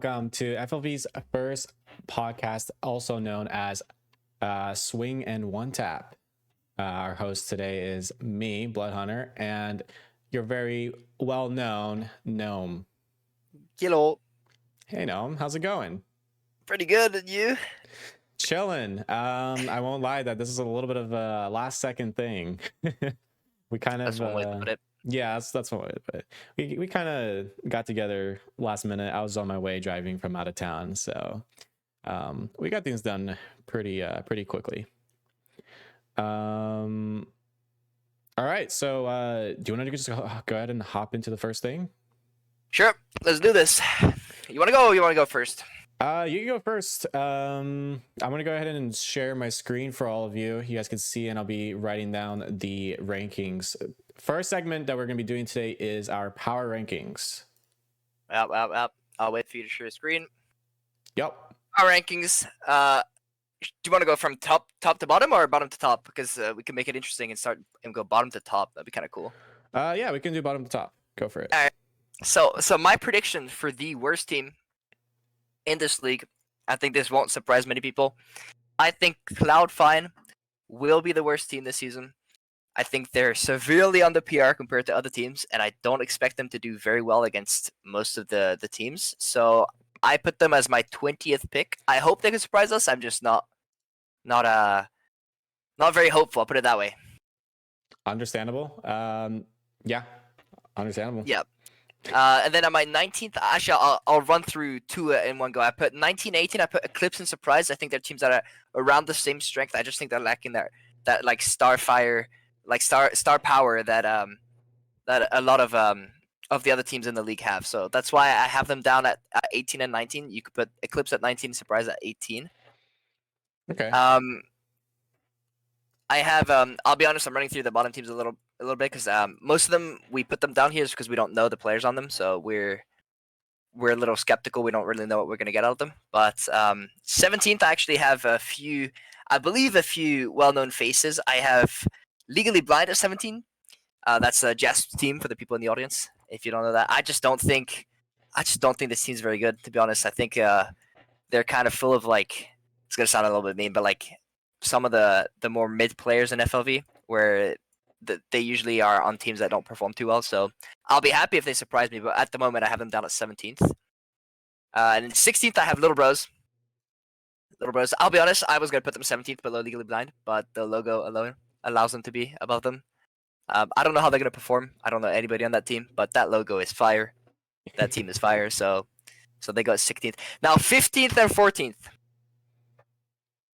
Welcome to FLV's first podcast, also known as Swing and One Tap. Our host today is me, BloodHunter, and your very well-known Gnome. Hello. Hey, Gnome, how's it going? Pretty good, and you? Chilling. I won't lie that this is a little bit of a last-second thing. We kind of That's one way to put it. Yeah, that's one way to put it. We kind of got together last minute. I was on my way driving from out of town, so we got things done pretty quickly. All right, so do you want to just go ahead and hop into the first thing? Sure, let's do this. You want to go or you want to go first? You can go first. I'm gonna go ahead and share my screen for all of you. You guys can see, and I'll be writing down the rankings. First segment that we're gonna be doing today is our power rankings. Yep. I'll wait for you to share the screen. Yep. Our rankings. Do you want to go from top to bottom or bottom to top? Because we can make it interesting and go bottom to top. That'd be kind of cool. Yeah, we can do bottom to top. Go for it. All right. So my prediction for the worst team in this league, I think this won't surprise many people. I think Cloud9 will be the worst team this season. I think they're severely under PR compared to other teams, and I don't expect them to do very well against most of the teams. So I put them as my 20th pick. I hope they can surprise us. I'm just not very hopeful. I'll put it that way. Understandable. Yeah, understandable. Yeah. And then on my 19th, actually, I'll run through two in one go. I put 19-18. I put Eclipse and Surprise. I think they're teams that are around the same strength. I just think they're lacking that like Starfire, like star power that a lot of the other teams in the league have. So that's why I have them down at 18 and 19. You could put Eclipse at 19, Surprise at 18. Okay. I have I'll be honest, I'm running through the bottom teams a little bit because most of them we put them down here is because we don't know the players on them, so we're a little skeptical. We don't really know what we're gonna get out of them. But 17th, I actually have a few well-known faces. I have Legally Blind at 17. That's Jasp's team for the people in the audience. If you don't know that, I just don't think this team's very good. To be honest, I think they're kind of full of like, it's gonna sound a little bit mean, but like some of the more mid players in FLV where they usually are on teams that don't perform too well. So I'll be happy if they surprise me, but at the moment I have them down at 17th. And in 16th I have Little Bros. I'll be honest, I was gonna put them 17th below Legally Blind, but the logo alone allows them to be above them. I don't know how they're gonna perform. I don't know anybody on that team, but that logo is fire. That team is fire. So they got 16th. Now 15th and 14th.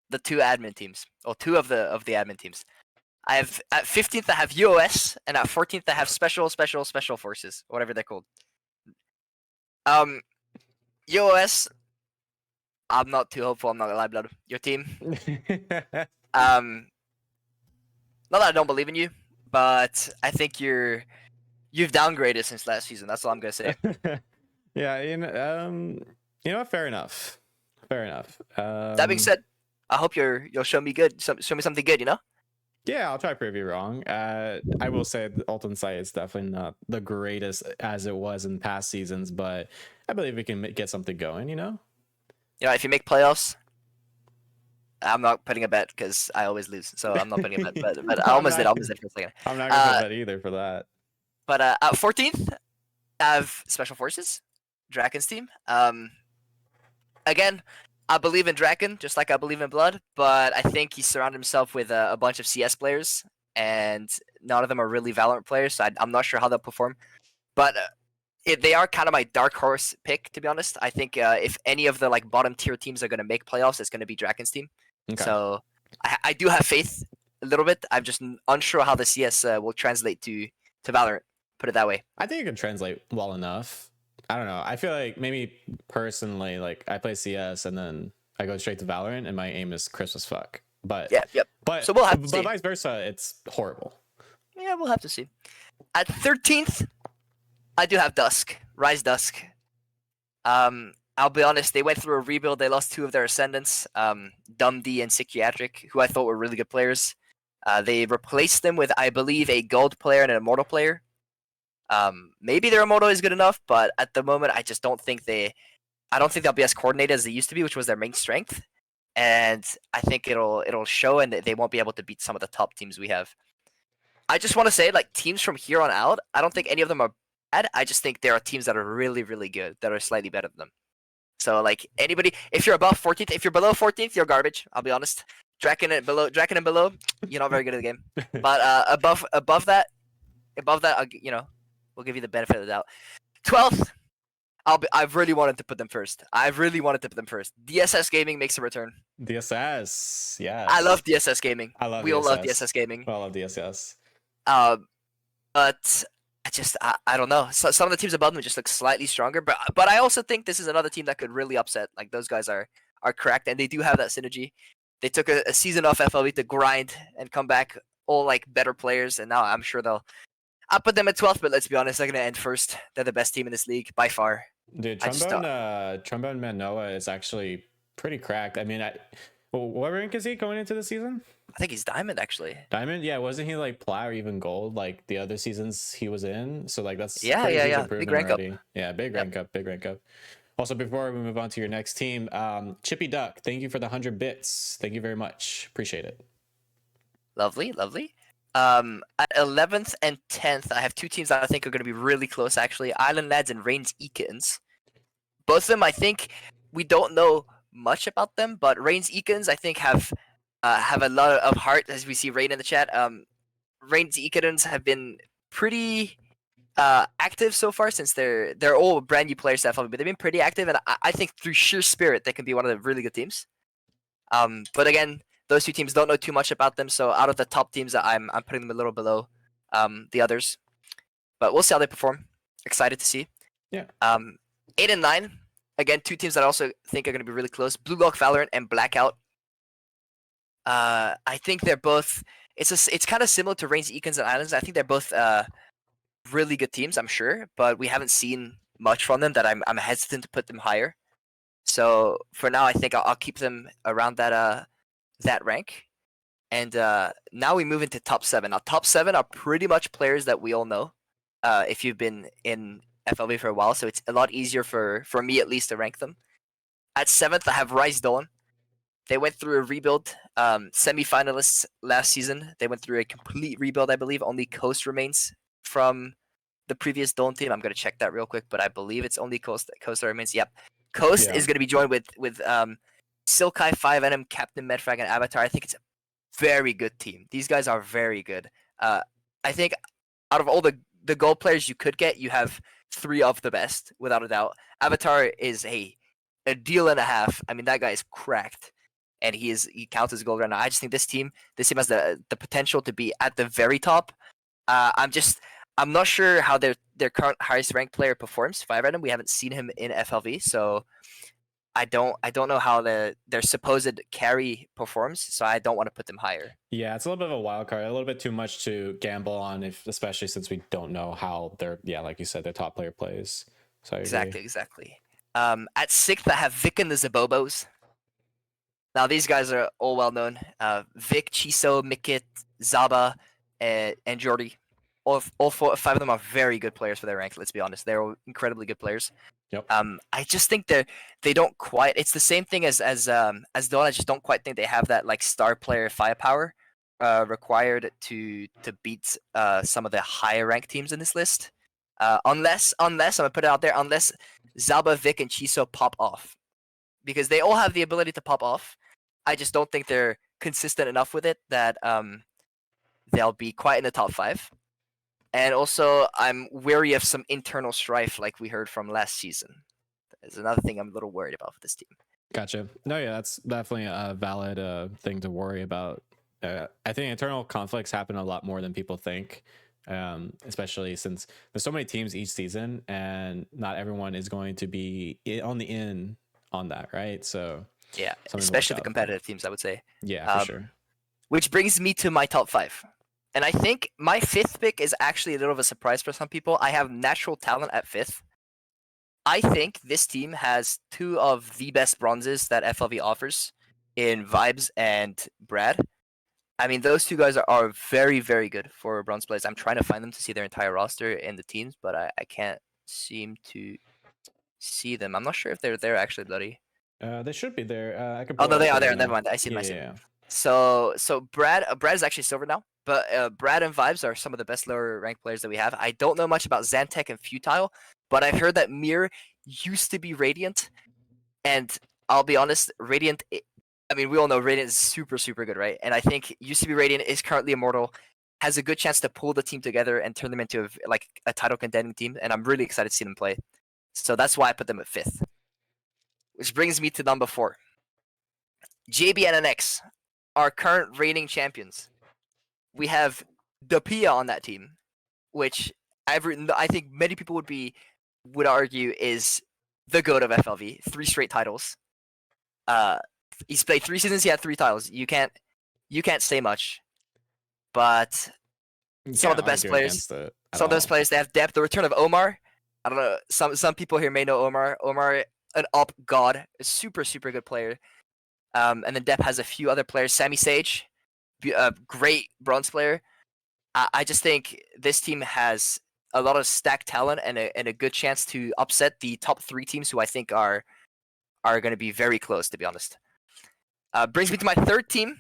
The two admin teams, or two of the admin teams. I have at 15th I have UOS, and at 14th I have special forces, whatever they're called. UOS, I'm not too hopeful. I'm not gonna lie, Blood. Your team. Not that I don't believe in you, but I think you've downgraded since last season. That's all I'm gonna say. Yeah, you know, fair enough. That being said, I hope you'll show me something good, you know? Yeah, I'll try to prove you wrong. I will say the Ultimate Sight is definitely not the greatest as it was in past seasons, but I believe we can get something going, you know? You know, if you make playoffs, I'm not putting a bet because I always lose, so I'm not putting a bet. But I almost did for a second. I'm not gonna bet either for that. But at 14th, I have Special Forces, Draken's team. Again, I believe in Draken, just like I believe in Blood, but I think he surrounded himself with a bunch of CS players, and none of them are really Valorant players, so I'm not sure how they'll perform. But they are kind of my dark horse pick, to be honest. I think if any of the like bottom tier teams are going to make playoffs, it's going to be Draken's team. Okay. So I do have faith a little bit. I'm just unsure how the CS will translate to Valorant, put it that way. I think it can translate well enough. I don't know. I feel like maybe personally, like I play CS and then I go straight to Valorant, and my aim is crisp as fuck. But yeah. But so we'll have to see. Vice versa, it's horrible. Yeah, we'll have to see. At 13th, I do have Rise Dusk. I'll be honest, they went through a rebuild. They lost two of their ascendants, Dundee and Psychiatric, who I thought were really good players. They replaced them with, I believe, a gold player and an immortal player. Maybe their immortal is good enough, but at the moment, I just don't think they I don't think they'll be as coordinated as they used to be, which was their main strength. And I think it'll show, and they won't be able to beat some of the top teams we have. I just want to say, like, teams from here on out, I don't think any of them are bad. I just think there are teams that are really, really good that are slightly better than them. So, like, anybody, if you're above 14th, if you're below 14th, you're garbage. I'll be honest. Draken and below, you're not very good at the game. But above that, we'll give you the benefit of the doubt. 12th, I've really wanted to put them first. DSS Gaming makes a return. DSS, yes. I love DSS Gaming. We all love DSS Gaming. I love DSS. But I don't know. So some of the teams above them just look slightly stronger, but I also think this is another team that could really upset. Like, those guys are correct, and they do have that synergy. They took a season off FLV to grind and come back all like better players, and now I'm sure I'll put them at 12th, but let's be honest, they're gonna end first. They're the best team in this league by far. Dude, Trombone Manoa is actually pretty cracked. I mean, what rank is he going into the season? I think he's Diamond, actually. Diamond? Yeah, wasn't he like Plat or even Gold like the other seasons he was in? So like that's yeah. Big rank already. up. Yeah, big rank up. Also, before we move on to your next team, Chippy Duck, thank you for the 100 bits. Thank you very much. Appreciate it. Lovely. At 11th and 10th, I have two teams that I think are going to be really close, actually. Island Lads and Reigns Eakins. Both of them, I think, we don't know much about them, but Reigns Eakins, I think, have a lot of heart, as we see Rain in the chat. Reigns Eakins have been pretty active so far, since they're all brand new players to FLV, but they've been pretty active, and I think through sheer spirit, they can be one of the really good teams. But again, those two teams don't know too much about them, so out of the top teams, I'm putting them a little below the others. But we'll see how they perform. Excited to see. Yeah. 8 and 9, again, two teams that I also think are going to be really close. Blue Lock Valorant and Blackout. I think they're both. It's kind of similar to Reigns Eakins and Islands. I think they're both really good teams, I'm sure, but we haven't seen much from them that I'm hesitant to put them higher. So for now, I think I'll keep them around that rank. And now we move into top 7. Now, top 7 are pretty much players that we all know if you've been in FLV for a while, so it's a lot easier for me at least to rank them. At 7th, I have Rise Dawn. They went through a rebuild. Semi-finalists last season. They went through a complete rebuild, I believe. Only Coast remains from the previous Dawn team. I'm going to check that real quick, but I believe it's only Coast that remains. Yep. Coast is going to be joined with Silkai, 5NM, Captain Medfrag, and Avatar. I think it's a very good team. These guys are very good. I think out of all the gold players you could get, you have 3 of the best, without a doubt. Avatar is a deal and a half. I mean, that guy is cracked, and he counts as gold right now. I just think this team has the potential to be at the very top. I'm not sure how their current highest ranked player performs. 5NM, we haven't seen him in FLV, so I don't know how their supposed carry performs, so I don't want to put them higher. Yeah, it's a little bit of a wild card, a little bit too much to gamble on, especially since we don't know how like you said, their top player plays. So exactly. At 6th, I have Vic and the Zabobos. Now these guys are all well known. Vic, Chiso, Mikit, Zaba, and Jordi. All 5 of them are very good players for their rank. Let's be honest, they're all incredibly good players. Yep. I just think they don't quite. It's the same thing as Dawn. I just don't quite think they have that like star player firepower required to beat some of the higher ranked teams in this list. Unless I'm gonna put it out there, unless Zaba, Vic, and Chiso pop off, because they all have the ability to pop off. I just don't think they're consistent enough with it that they'll be quite in the top 5. And also, I'm wary of some internal strife, like we heard from last season. There's another thing I'm a little worried about for this team. Gotcha. No, yeah, that's definitely a valid thing to worry about. I think internal conflicts happen a lot more than people think, especially since there's so many teams each season, and not everyone is going to be on the in on that, right? So yeah, especially the competitive teams, I would say. Yeah, for sure. Which brings me to my top 5. And I think my 5th pick is actually a little of a surprise for some people. I have Natural Talent at 5th. I think this team has 2 of the best bronzes that FLV offers in Vibes and Brad. I mean, those 2 guys are very, very good for bronze players. I'm trying to find them to see their entire roster in the teams, but I can't seem to see them. I'm not sure if they're there actually, bloody. They should be there. I could. Oh pull no, it they up are right there. Never now. mind. I see them. Yeah, I see yeah, them. yeah. So Brad is actually silver now, but Brad and Vibes are some of the best lower ranked players that we have. I don't know much about Xantech and Futile, but I've heard that Mir used to be Radiant, and I'll be honest, Radiant. I mean, we all know Radiant is super good, right? And I think used to be Radiant is currently Immortal, has a good chance to pull the team together and turn them into a title contending team, and I'm really excited to see them play. So that's why I put them at 5th. Which brings me to number 4. JBNNX, our current reigning champions. We have Dapia on that team, which I think many people would argue is the GOAT of FLV. 3 straight titles. He's played 3 seasons. He had 3 titles. You can't say much, but some of the best players. Some of those players, they have depth. The return of Omar. I don't know. Some people here may know Omar. Omar, an up god, a super good player. And then Depp has a few other players. Sammy Sage, a great bronze player. I just think this team has a lot of stacked talent and a good chance to upset the top 3 teams, who I think are going to be very close, to be honest. Brings me to my 3rd team,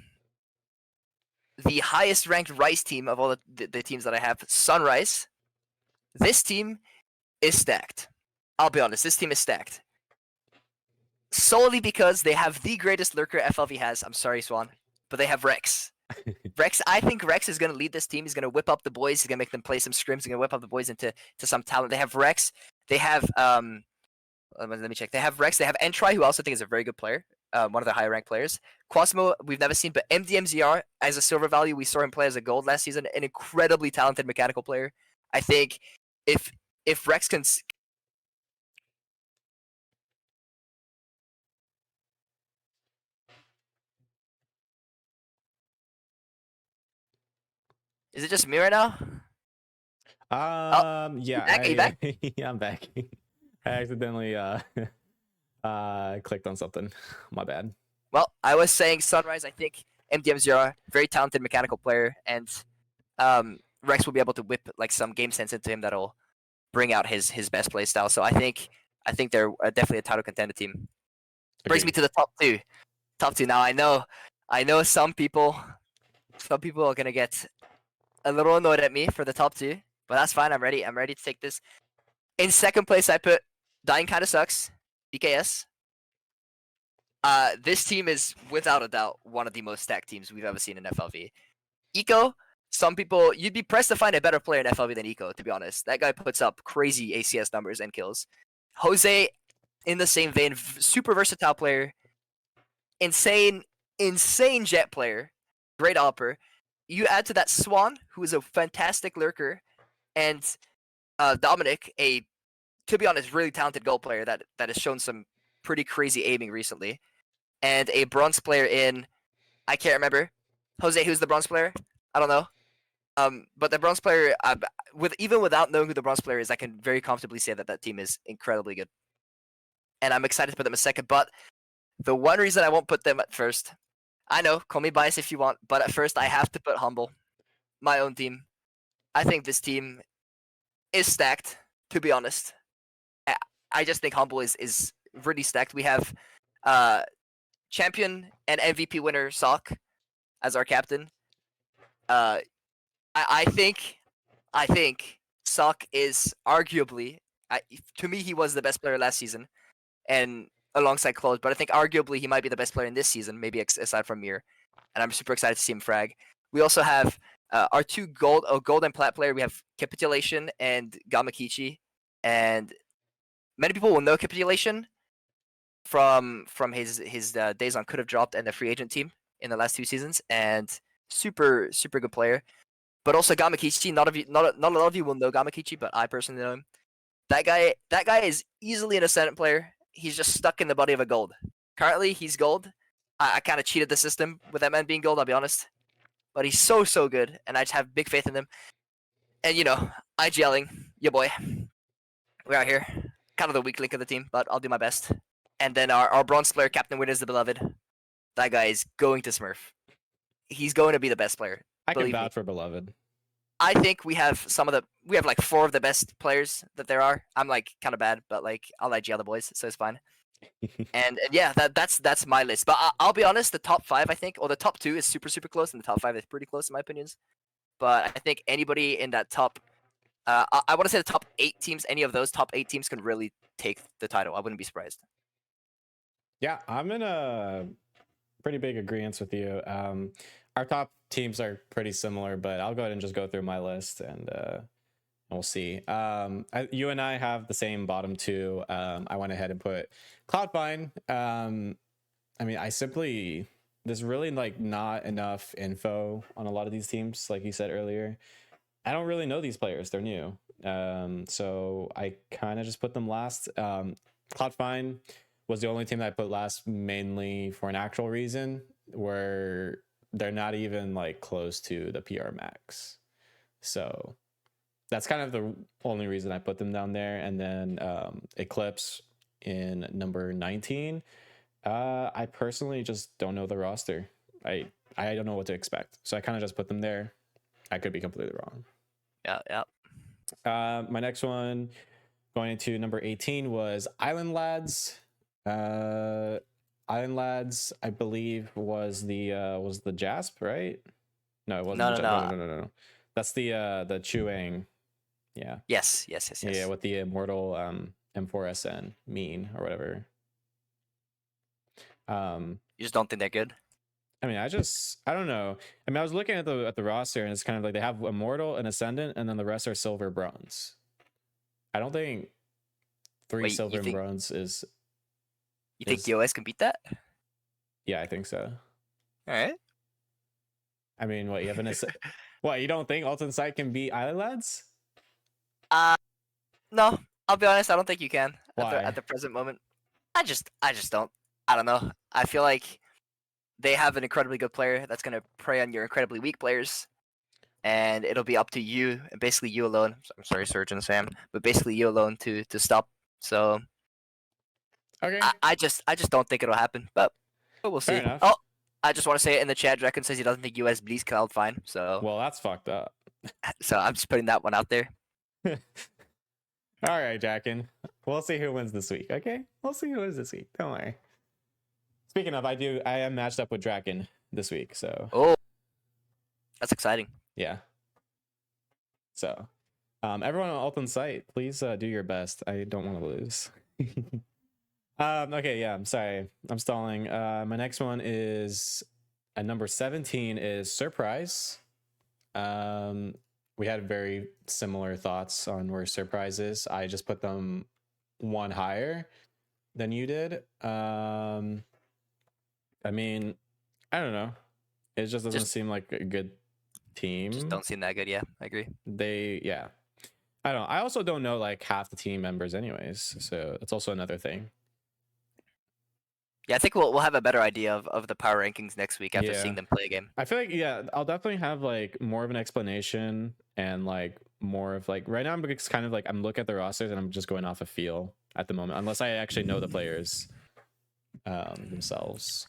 the highest ranked Rice team of all the teams that I have, Sunrise. This team is stacked. I'll be honest, this team is stacked. Solely because they have the greatest lurker FLV has. I'm sorry, Swan, but they have Rex. I think Rex is going to lead this team. He's going to whip up the boys. He's going to make them play some scrims. He's going to whip up the boys into some talent. They have Rex. They have let me check. They have Rex. They have Entry, who I also think is a very good player. One of the higher ranked players. Quasmo, we've never seen, but MDMZR as a silver value, we saw him play as a gold last season. An incredibly talented mechanical player. I think if Rex can. Is it just me right now? Yeah. Are you back? Yeah, I'm back. I accidentally clicked on something. My bad. Well, I was saying Sunrise. I think MDM0, very talented mechanical player, and Rex will be able to whip some game sense into him that'll bring out his best play style. So I think they're definitely a title contender team. Brings me to the top 2. Top 2. Now I know some people are gonna get a little annoyed at me for the top 2, but that's fine. I'm ready to take this. In 2nd place, I put Dying Kinda Sucks, BKS. This team is without a doubt one of the most stacked teams we've ever seen in FLV. Eco, some people, you'd be pressed to find a better player in FLV than Eco, to be honest. That guy puts up crazy ACS numbers and kills. Jose, in the same vein, super versatile player, insane jet player, great opper. You add to that Swan, who is a fantastic lurker, and Dominic, to be honest, really talented goal player that has shown some pretty crazy aiming recently, and a bronze player in, I can't remember. Jose, who's the bronze player? I don't know. But the bronze player, even without knowing who the bronze player is, I can very comfortably say that team is incredibly good. And I'm excited to put them in 2nd, but the one reason I won't put them at 1st, I know, call me biased if you want, but at 1st I have to put Humble, my own team. I think this team is stacked, to be honest. I just think Humble is really stacked. We have champion and MVP winner Sock as our captain. I think Sock is arguably, to me, he was the best player last season, and alongside Claude. But I think arguably he might be the best player in this season, maybe aside from Mir. And I'm super excited to see him frag. We also have our 2 gold and plat player. We have Capitulation and Gamakichi, and many people will know Capitulation from his days on Could Have Dropped and the free agent team in the last 2 seasons, and super good player. But also Gamakichi, not a lot of you will know Gamakichi, but I personally know him. That guy is easily an Ascendant player. He's just stuck in the body of a gold. Currently, he's gold. I kind of cheated the system with that man being gold, I'll be honest. But he's so good, and I just have big faith in him. And IGLing, your boy. We're out here. Kind of the weak link of the team, but I'll do my best. And then our bronze player, Captain Win, is the beloved. That guy is going to Smurf. He's going to be the best player. I can vouch for beloved. I think we have like 4 of the best players that there are. I'm like kind of bad, but like I'll IG all the boys, so it's fine. And yeah, that's my list. But I'll be honest, the top 5 I think, or the top 2 is super close, and the top 5 is pretty close in my opinions. But I think anybody in that top, I want to say the top 8 teams, any of those top 8 teams can really take the title. I wouldn't be surprised. Yeah, I'm in a pretty big agreement with you. Our top teams are pretty similar, but I'll go ahead and just go through my list and we'll see. You and I have the same bottom 2. I went ahead and put Cloud9. I mean, there's really like not enough info on a lot of these teams, like you said earlier. I don't really know these players; they're new, so I kind of just put them last. Cloud9 was the only team that I put last, mainly for an actual reason, where they're not even like close to the PR max. So that's kind of the only reason I put them down there. And then Eclipse in number 19. I personally just don't know the roster. I don't know what to expect. So I kind of just put them there. I could be completely wrong. Yeah. My next one, going into number 18, was Island Lads. Island Lads, I believe, was the Jasp, right? No, it wasn't. No. That's the Chuang. Yeah. Yes. Yeah, with the immortal M4SN mean or whatever. You just don't think they're good? I mean, I don't know. I mean, I was looking at the roster, and it's kind of like they have immortal and ascendant, and then the rest are silver, bronze. I don't think 3 silver and bronze is. You think DOS can beat that? Yeah, I think so. All right. I mean, what you have what, you don't think Alton Sight can beat Island Lads? No. I'll be honest. I don't think you can. Why? At the present moment. I just don't. I don't know. I feel like they have an incredibly good player that's gonna prey on your incredibly weak players, and it'll be up to you, and basically you alone. I'm sorry, Surgeon Sam, but basically you alone to stop. So. Okay. I just don't think it'll happen, but we'll see. Fair enough. Oh, I just want to say it in the chat. Draken says he doesn't think US bleeds Cloud9, so. Well, that's fucked up. So I'm just putting that one out there. All right, Draken. We'll see who wins this week. Okay, we'll see who wins this week. Don't worry. Speaking of, I am matched up with Draken this week, so. Oh, that's exciting. Yeah. So, everyone on Alton Sight, please do your best. I don't want to lose. Okay, yeah, I'm sorry. I'm stalling. My next one is at number 17 is Surprise. We had very similar thoughts on where Surprise is. I just put them 1 higher than you did. I mean, I don't know. It just doesn't seem like a good team. Just don't seem that good. Yeah, I agree. Yeah. I don't know. I also don't know like half the team members anyways. So that's also another thing. Yeah, I think we'll have a better idea of the power rankings next week after seeing them play a game. I feel like, yeah, I'll definitely have like more of an explanation and like more of like, right now I'm just kind of like, I'm looking at the rosters and I'm just going off a feel at the moment, unless I actually know the players themselves.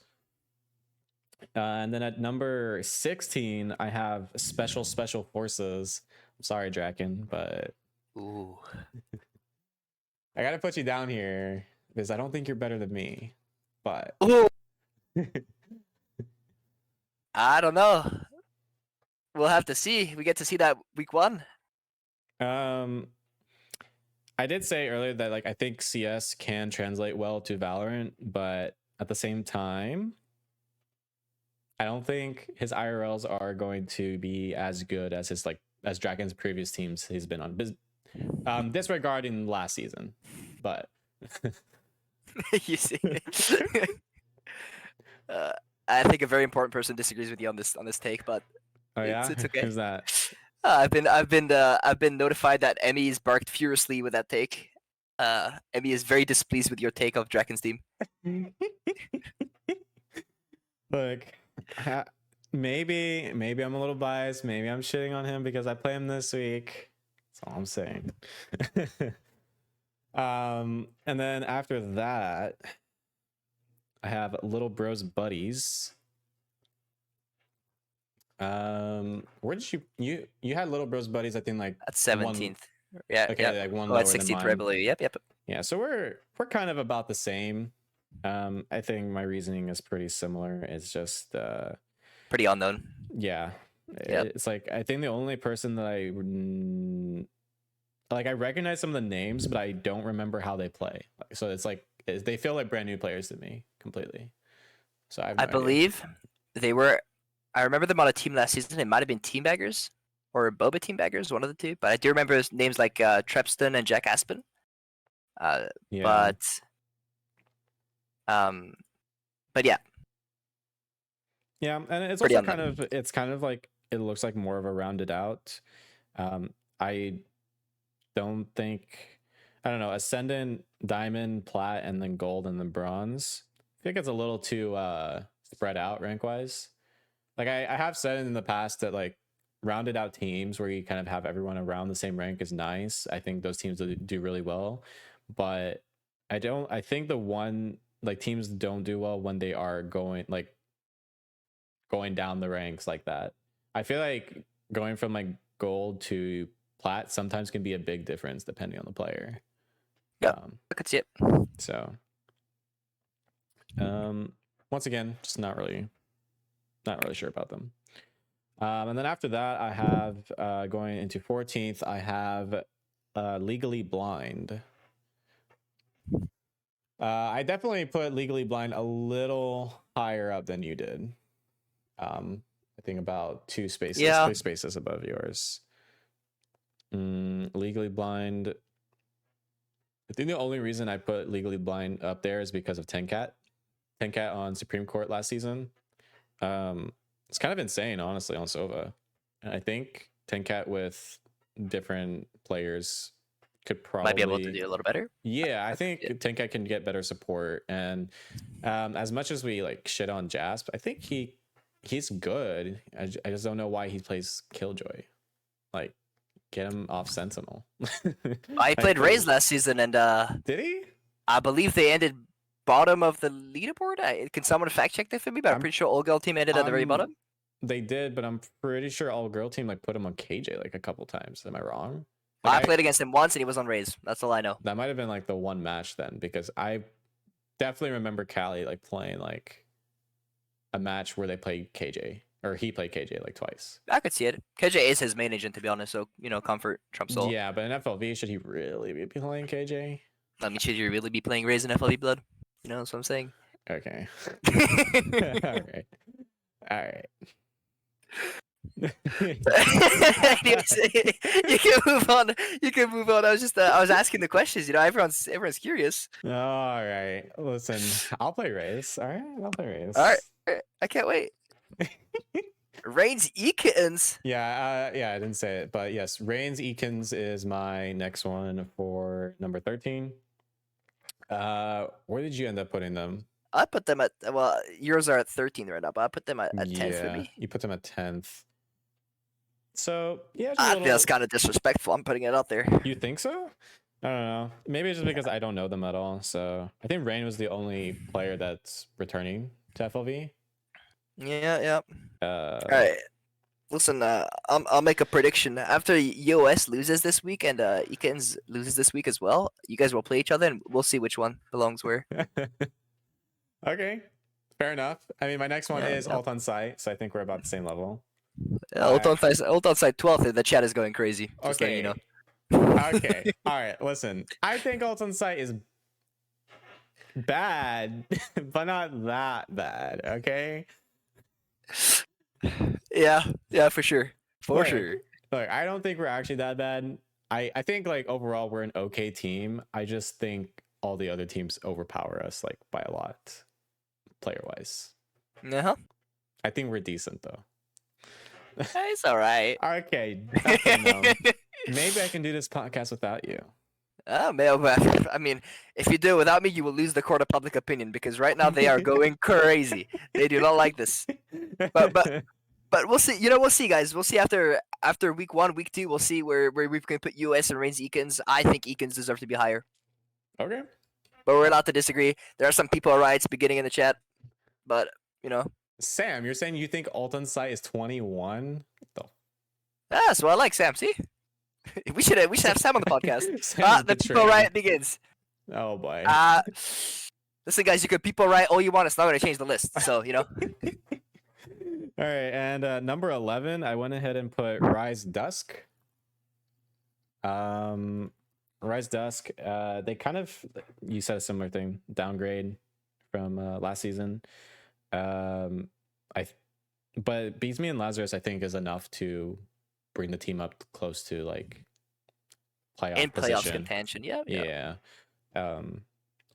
And then at number 16, I have Special Forces. I'm sorry, Draken, but ooh, I gotta put you down here because I don't think you're better than me. But I don't know. We'll have to see. We get to see that week 1. I did say earlier that like I think CS can translate well to Valorant, but at the same time, I don't think his IRLs are going to be as good as his as Dragon's previous teams he's been on. Disregarding last season, but you see. I think a very important person disagrees with you on this take, but it's okay. Who's that? I've been notified that Emmy's barked furiously with that take. Emmy is very displeased with your take of Draken's team. Look, maybe I'm a little biased. Maybe I'm shitting on him because I play him this week. That's all I'm saying. And then after that, I have Little Bros Buddies. Where did you had Little Bros Buddies? I think like At one. 17th. Yeah. Okay, Yeah. like one Oh, lower at than 16th, I mine. believe. Yep. Yep. Yeah, so we're kind of about the same. I think my reasoning is pretty similar. It's just Pretty unknown. yeah, Yep. it's like I think the only person that I recognize some of the names, but I don't remember how they play. So it's like they feel like brand new players to me completely. So I have no I idea. believe they were. I remember them on a team last season. It might have been Teambaggers or Boba Teambaggers, one of the two. But I do remember names like Trepston and Jack Aspen. Yeah. But yeah, Yeah, and it's Pretty also unknown. it's kind of like it looks like more of a rounded out. I don't think I don't know, Ascendant, Diamond, Plat, and then Gold and then Bronze. I think it's a little too spread out rank wise. Like I have said in the past that like rounded out teams where you kind of have everyone around the same rank is nice. I think those teams do really well, but I think the one like teams don't do well when they are going down the ranks like that. I feel like going from like gold to plat sometimes can be a big difference depending on the player. Yep. I could see it. So once again, just not really sure about them. And then after that, I have going into 14th, I have Legally Blind. I definitely put Legally Blind a little higher up than you did. I think about two spaces above yours. Legally Blind. I think the only reason I put Legally Blind up there is because of Tenkat. Tenkat on Supreme Court last season. It's kind of insane, honestly, on Sova. And I think Tenkat with different players could probably Might be able to do a little better. Yeah, I think Tenkat can get better support. And as much as we like shit on Jasp, I think he's good. I just don't know why he plays Killjoy. Like, get him off Sentinel. I played Raze last season, and did he? I believe they ended bottom of the leaderboard. Can someone fact check that for me? But I'm pretty sure all girl team ended at the very bottom. They did, but I'm pretty sure all girl team like put him on KJ like a couple times. Am I wrong? Like, I played against him once, and he was on Raze. That's all I know. That might have been like the one match then, because I definitely remember Callie like playing like a match where they played KJ, or he played KJ like twice. I could see it. KJ is his main agent, to be honest. So comfort trumps all. Yeah, but in FLV, should he really be playing KJ? I mean, should you really be playing Raze in FLV Blood? That's what I'm saying. Okay. All right. Anyways, you can move on. I was asking the questions. Everyone's curious. All right. Listen, I'll play Raze. All right, I'll play Raze. All right. I can't wait. Reigns Eakins. Yeah, I didn't say it, but yes, Reigns Eakins is my next one for number 13. Where did you end up putting them? I put them at yours are at 13 right now, but I put them at 10th for me. You put them at 10th. So yeah, that's kind of disrespectful. I'm putting it out there. You think so? I don't know. Maybe it's just because I don't know them at all. So I think Rain was the only player that's returning to FLV. Yeah. All right. Listen, I'll make a prediction. After EOS loses this week and Eakins loses this week as well, you guys will play each other, and we'll see which one belongs where. Okay, fair enough. I mean, my next one is Alt on Site, so I think we're about the same level. Alt on Site 12th. The chat is going crazy. Just okay. letting you know. Okay. All right. Listen, I think Alt on Site is bad, but not that bad. Okay. Yeah, for sure. Sure. Look, I don't think we're actually that bad. I think like overall we're an okay team. I just think all the other teams overpower us like by a lot, player wise. Uh-huh. I think we're decent though. It's all right. Okay. Maybe I can do this podcast without you. Oh, man. I mean, if you do it without me, you will lose the court of public opinion, because right now they are going crazy. They do not like this. But we'll see. We'll see, guys. We'll see after week 1, week 2. We'll see where we can put US and Reigns Eakins. I think Eakins deserve to be higher. Okay. But we're allowed to disagree. There are some people riots beginning in the chat, but Sam, you're saying you think Alt Insight is 21? Ah, so I like Sam. See, we should have Sam on the podcast. Sam is The people betraying. riot begins. Oh boy. Listen, guys, you could people riot all you want. It's not gonna change the list. So you know. All right, and number 11, I went ahead and put Rise Dusk. Rise Dusk. They kind of, you said a similar thing, downgrade from last season. But Beats Me and Lazarus, I think, is enough to bring the team up close to like playoff In playoffs position. contention, yeah. Yeah.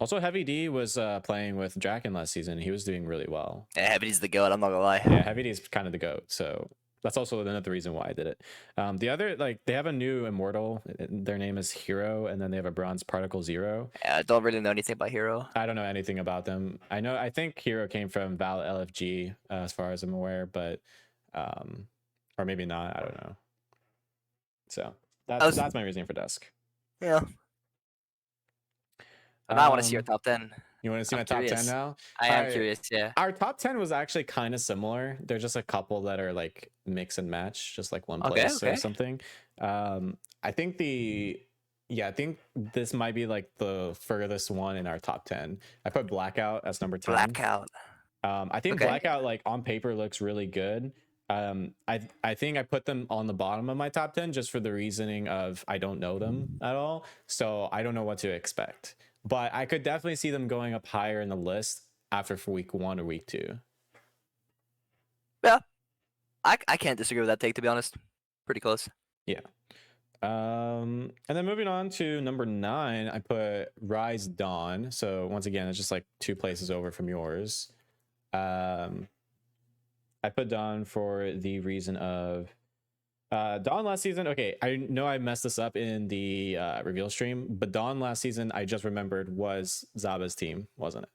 Also, Heavy D was playing with Draken last season. He was doing really well. Yeah, Heavy D's the goat. I'm not gonna lie. Yeah, Heavy D is kind of the goat. So that's also another reason why I did it. The other, like, they have a new immortal. Their name is Hero, and then they have a bronze particle 0. Yeah, I don't really know anything about Hero. I don't know anything about them. I think Hero came from Val LFG, as far as I'm aware, but or maybe not. I don't know. So that's my reasoning for Dusk. Yeah. Now I want to see your top 10. You want to see I'm my top 10 curious. now? I am curious, yeah. Our top 10 was actually kind of similar. There's just a couple that are like mix and match, just like one place or something. I think this might be like the furthest one in our top 10. I put Blackout as number 10. Blackout. I think Blackout, like, on paper looks really good. I think I put them on the bottom of my top 10 just for the reasoning of I don't know them at all, so I don't know what to expect. But I could definitely see them going up higher in the list after for week 1 or week 2. Yeah, I can't disagree with that take, to be honest. Pretty close. Yeah. And then moving on to number 9, I put Rise Dawn. So once again, it's just like 2 places over from yours. I put Dawn for the reason of Dawn last season. Okay, I know I messed this up in the reveal stream, but Dawn last season, I just remembered, was Zaba's team, wasn't it?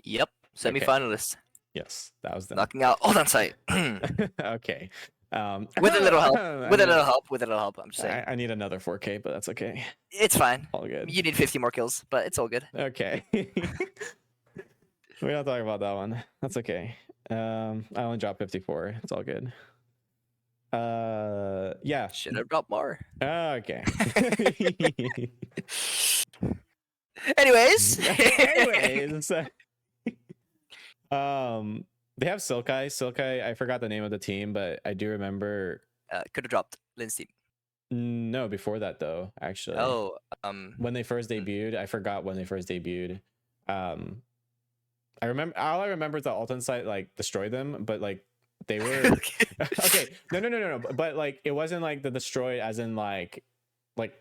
Yep, semi-finalist. Okay. Yes, that was them. Knocking out Alt Insight. Okay. With a little help. With a little help. I'm just saying. I need another 4K, but that's okay. It's fine. All good. You need 50 more kills, but it's all good. Okay. We're not talking about that one. That's okay. I only dropped 54. It's all good. Yeah. Should have dropped more. Okay. Anyways. They have Silkai. Silkai, I forgot the name of the team, but I do remember. Could have dropped Lynn's team. No, before that though, actually. Oh, when they first debuted, I forgot when they first debuted. I remember, all I remember is the Alt Insight like destroyed them, but like they were okay. No. But like it wasn't like the destroy as in like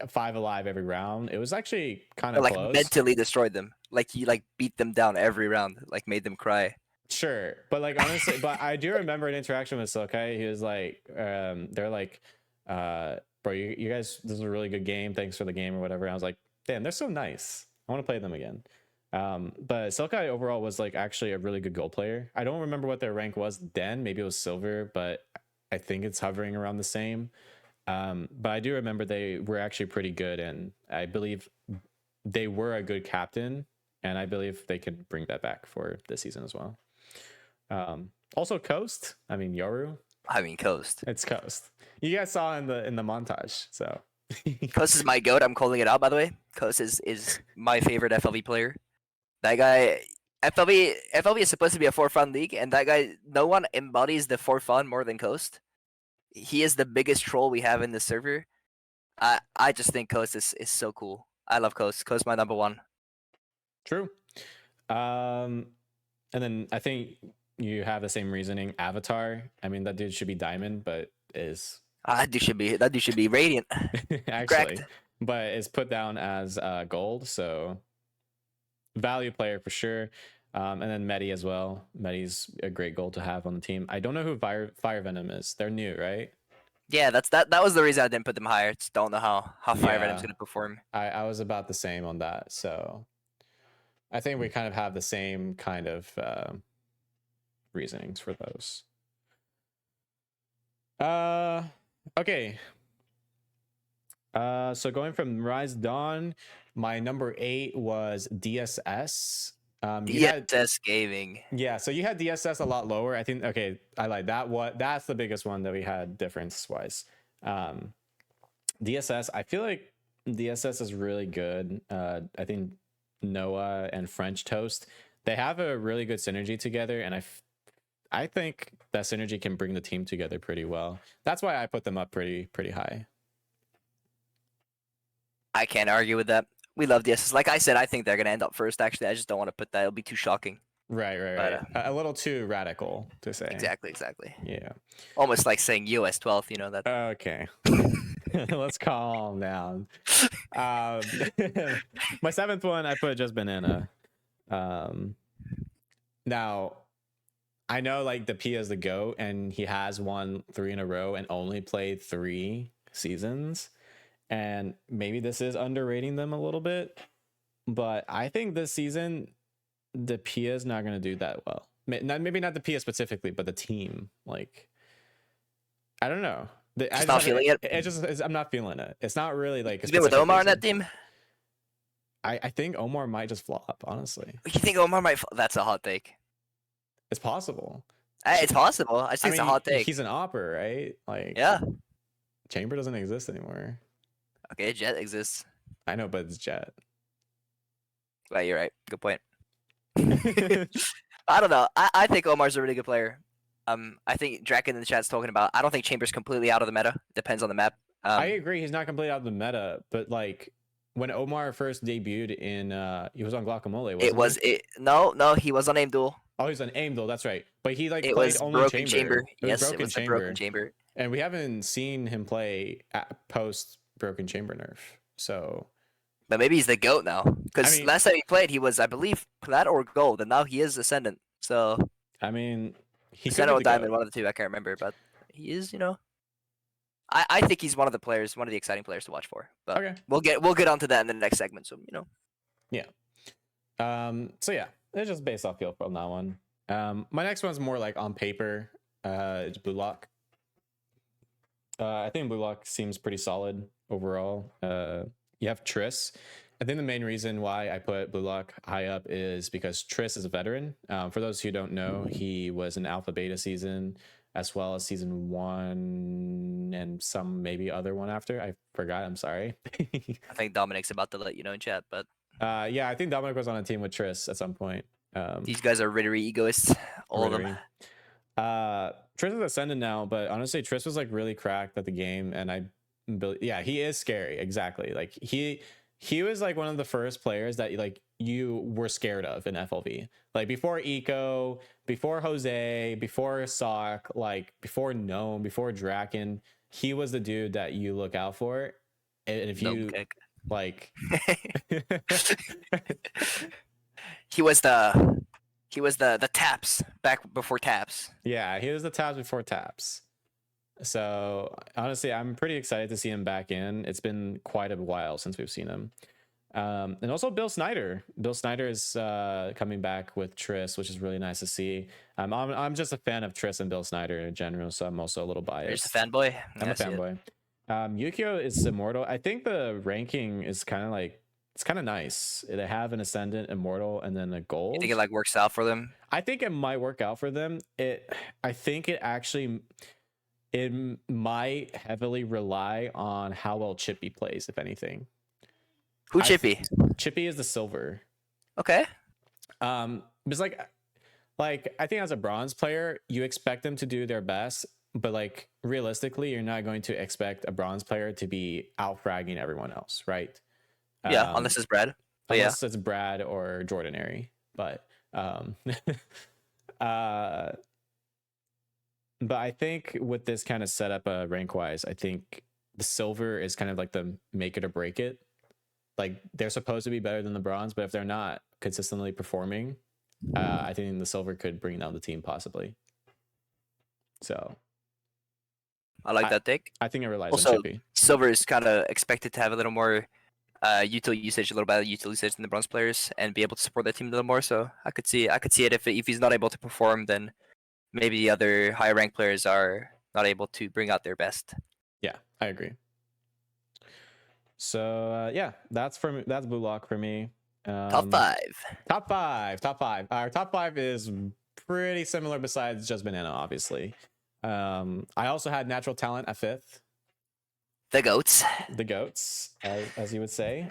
5 alive every round. It was actually kind of like close. Mentally destroyed them. Like he like beat them down every round, like made them cry. Sure, but like honestly, but I do remember an interaction with Silkai. He was like, they're like, bro, you guys, this is a really good game. Thanks for the game or whatever. And I was like, damn, they're so nice. I want to play them again. But Silkai overall was like actually a really good goal player. I don't remember what their rank was then. Maybe it was silver, but I think it's hovering around the same. But I do remember they were actually pretty good, and I believe they were a good captain, and I believe they could bring that back for this season as well. Also Coast. I mean Yoru. Coast. It's Coast. You guys saw in the montage, so Coast is my goat. I'm calling it out, by the way. Coast is my favorite FLV player. That guy, FLV is supposed to be a for fun league, and that guy, no one embodies the for fun more than Coast. He is the biggest troll we have in the server. I just think Coast is so cool. I love Coast. Coast my number 1. True. And then I think you have the same reasoning. Avatar. I mean, that dude should be diamond, but is that dude should be radiant. actually, correct. But is put down as gold. So value player for sure. And then Medi as well. Medi's a great goal to have on the team. I don't know who Fire Venom is. They're new, right? Yeah, that was the reason I didn't put them higher. Just don't know how Fire Venom's gonna perform. I was about the same on that. So I think we kind of have the same kind of reasonings for those. Okay. So going from Rise Dawn, my number 8 was DSS. You had DSS gaming. yeah, so you had DSS a lot lower. I think okay, I like that. That's the biggest one that we had difference wise. DSS, I feel like DSS is really good. I think Noah and French Toast, they have a really good synergy together, and I think that synergy can bring the team together pretty well. That's why I put them up pretty high. I can't argue with that. We love DSS. Like I said, I think they're gonna end up first. Actually, I just don't want to put that. It'll be too shocking. Right. A little too radical to say. Exactly. Yeah. Almost like saying US 12th. You know that. Okay. Let's calm down. My 7th one, I put Just Banana. Now, I know like the P is the GOAT, and he has won 3 in a row and only played 3 seasons. And maybe this is underrating them a little bit, but I think this season the Pia is not going to do that well. Maybe not the Pia specifically, but the team. Like, I don't know. Just not feeling it. I'm not feeling it. It's not really like. He's been with Omar on that team. I think Omar might just flop. Honestly, You think Omar might? That's a hot take. it's possible. It's possible. I think it's a hot take. He's an opper, right? Like, yeah. Chamber doesn't exist anymore. Okay, Jet exists. I know, but it's Jet. Right, you're right. Good point. I don't know. I think Omar's a really good player. I think Draken in the chat's talking about. I don't think Chamber's completely out of the meta. Depends on the map. I agree. He's not completely out of the meta, but like when Omar first debuted in, he was on Guacamole. Wasn't he? No, he was on Aim Duel. Oh, he's on Aim Duel. That's right. But he like it played was only Broken Chamber. Yes, it was Broken Chamber. And we haven't seen him play post Broken Chamber nerf. So. But maybe he's the GOAT now. Because last time he played, he was, I believe, Plat or Gold, and now he is Ascendant. So. I mean, he Ascendant or Diamond, one of the two. I can't remember, but he is, you know. I think he's one of the exciting players to watch for. But okay. We'll get onto that in the next segment. So you know. Yeah. So yeah, it's just based off feel from that one. My next one's more like on paper. It's Blue Lock. I think Blue Lock seems pretty solid overall. You have Triss. I think the main reason why I put Blue Lock high up is because Triss is a veteran. For those who don't know, he was in Alpha Beta season as well as season 1 and some maybe other one after. I forgot. I'm sorry. I think Dominic's about to let you know in chat, but yeah, I think Dominic was on a team with Triss at some point. These guys are rittery egoists, all of them. Triss is Ascendant now, but honestly, Triss was like really cracked at the game, and yeah, he is scary. Exactly, like he was like one of the first players that like you were scared of in FLV. Like before Eco, before Jose, before Sock, like before Gnome, before Draken, he was the dude that you look out for. And if you like he was the taps back before taps. Yeah, he was the taps before taps. So honestly, I'm pretty excited to see him back in. It's been quite a while since we've seen him. And also Bill Snyder. Bill Snyder is coming back with Triss, which is really nice to see. I'm just a fan of Triss and Bill Snyder in general, so I'm also a little biased. You're just a fanboy? I'm a fanboy. Yukio is Immortal. I think the ranking is kind of like, it's kind of nice. They have an Ascendant, Immortal, and then a Gold. You think it like works out for them? I think it might work out for them. I think it might heavily rely on how well Chippy plays, if anything. Who Chippy? Chippy is the silver. Okay. Because like I think as a bronze player, you expect them to do their best, but like realistically, you're not going to expect a bronze player to be out fragging everyone else, right? Yeah, unless it's Brad. Unless it's Brad or Jordanary. But but I think with this kind of setup rank wise, I think the silver is kind of like the make it or break it. Like they're supposed to be better than the bronze, but if they're not consistently performing, I think the silver could bring down the team possibly. So I like that take. I think it relies also, on Chippy. Silver is kind of expected to have a little more util usage, a little better util usage than the bronze players, and be able to support that team a little more. So I could see it if he's not able to perform, then maybe the other higher ranked players are not able to bring out their best. Yeah, I agree. So yeah, that's Blue Lock for me. Top 5. Top five. Our top five is pretty similar besides just banana, obviously. I also had natural talent at 5th. The goats. The goats, as you would say.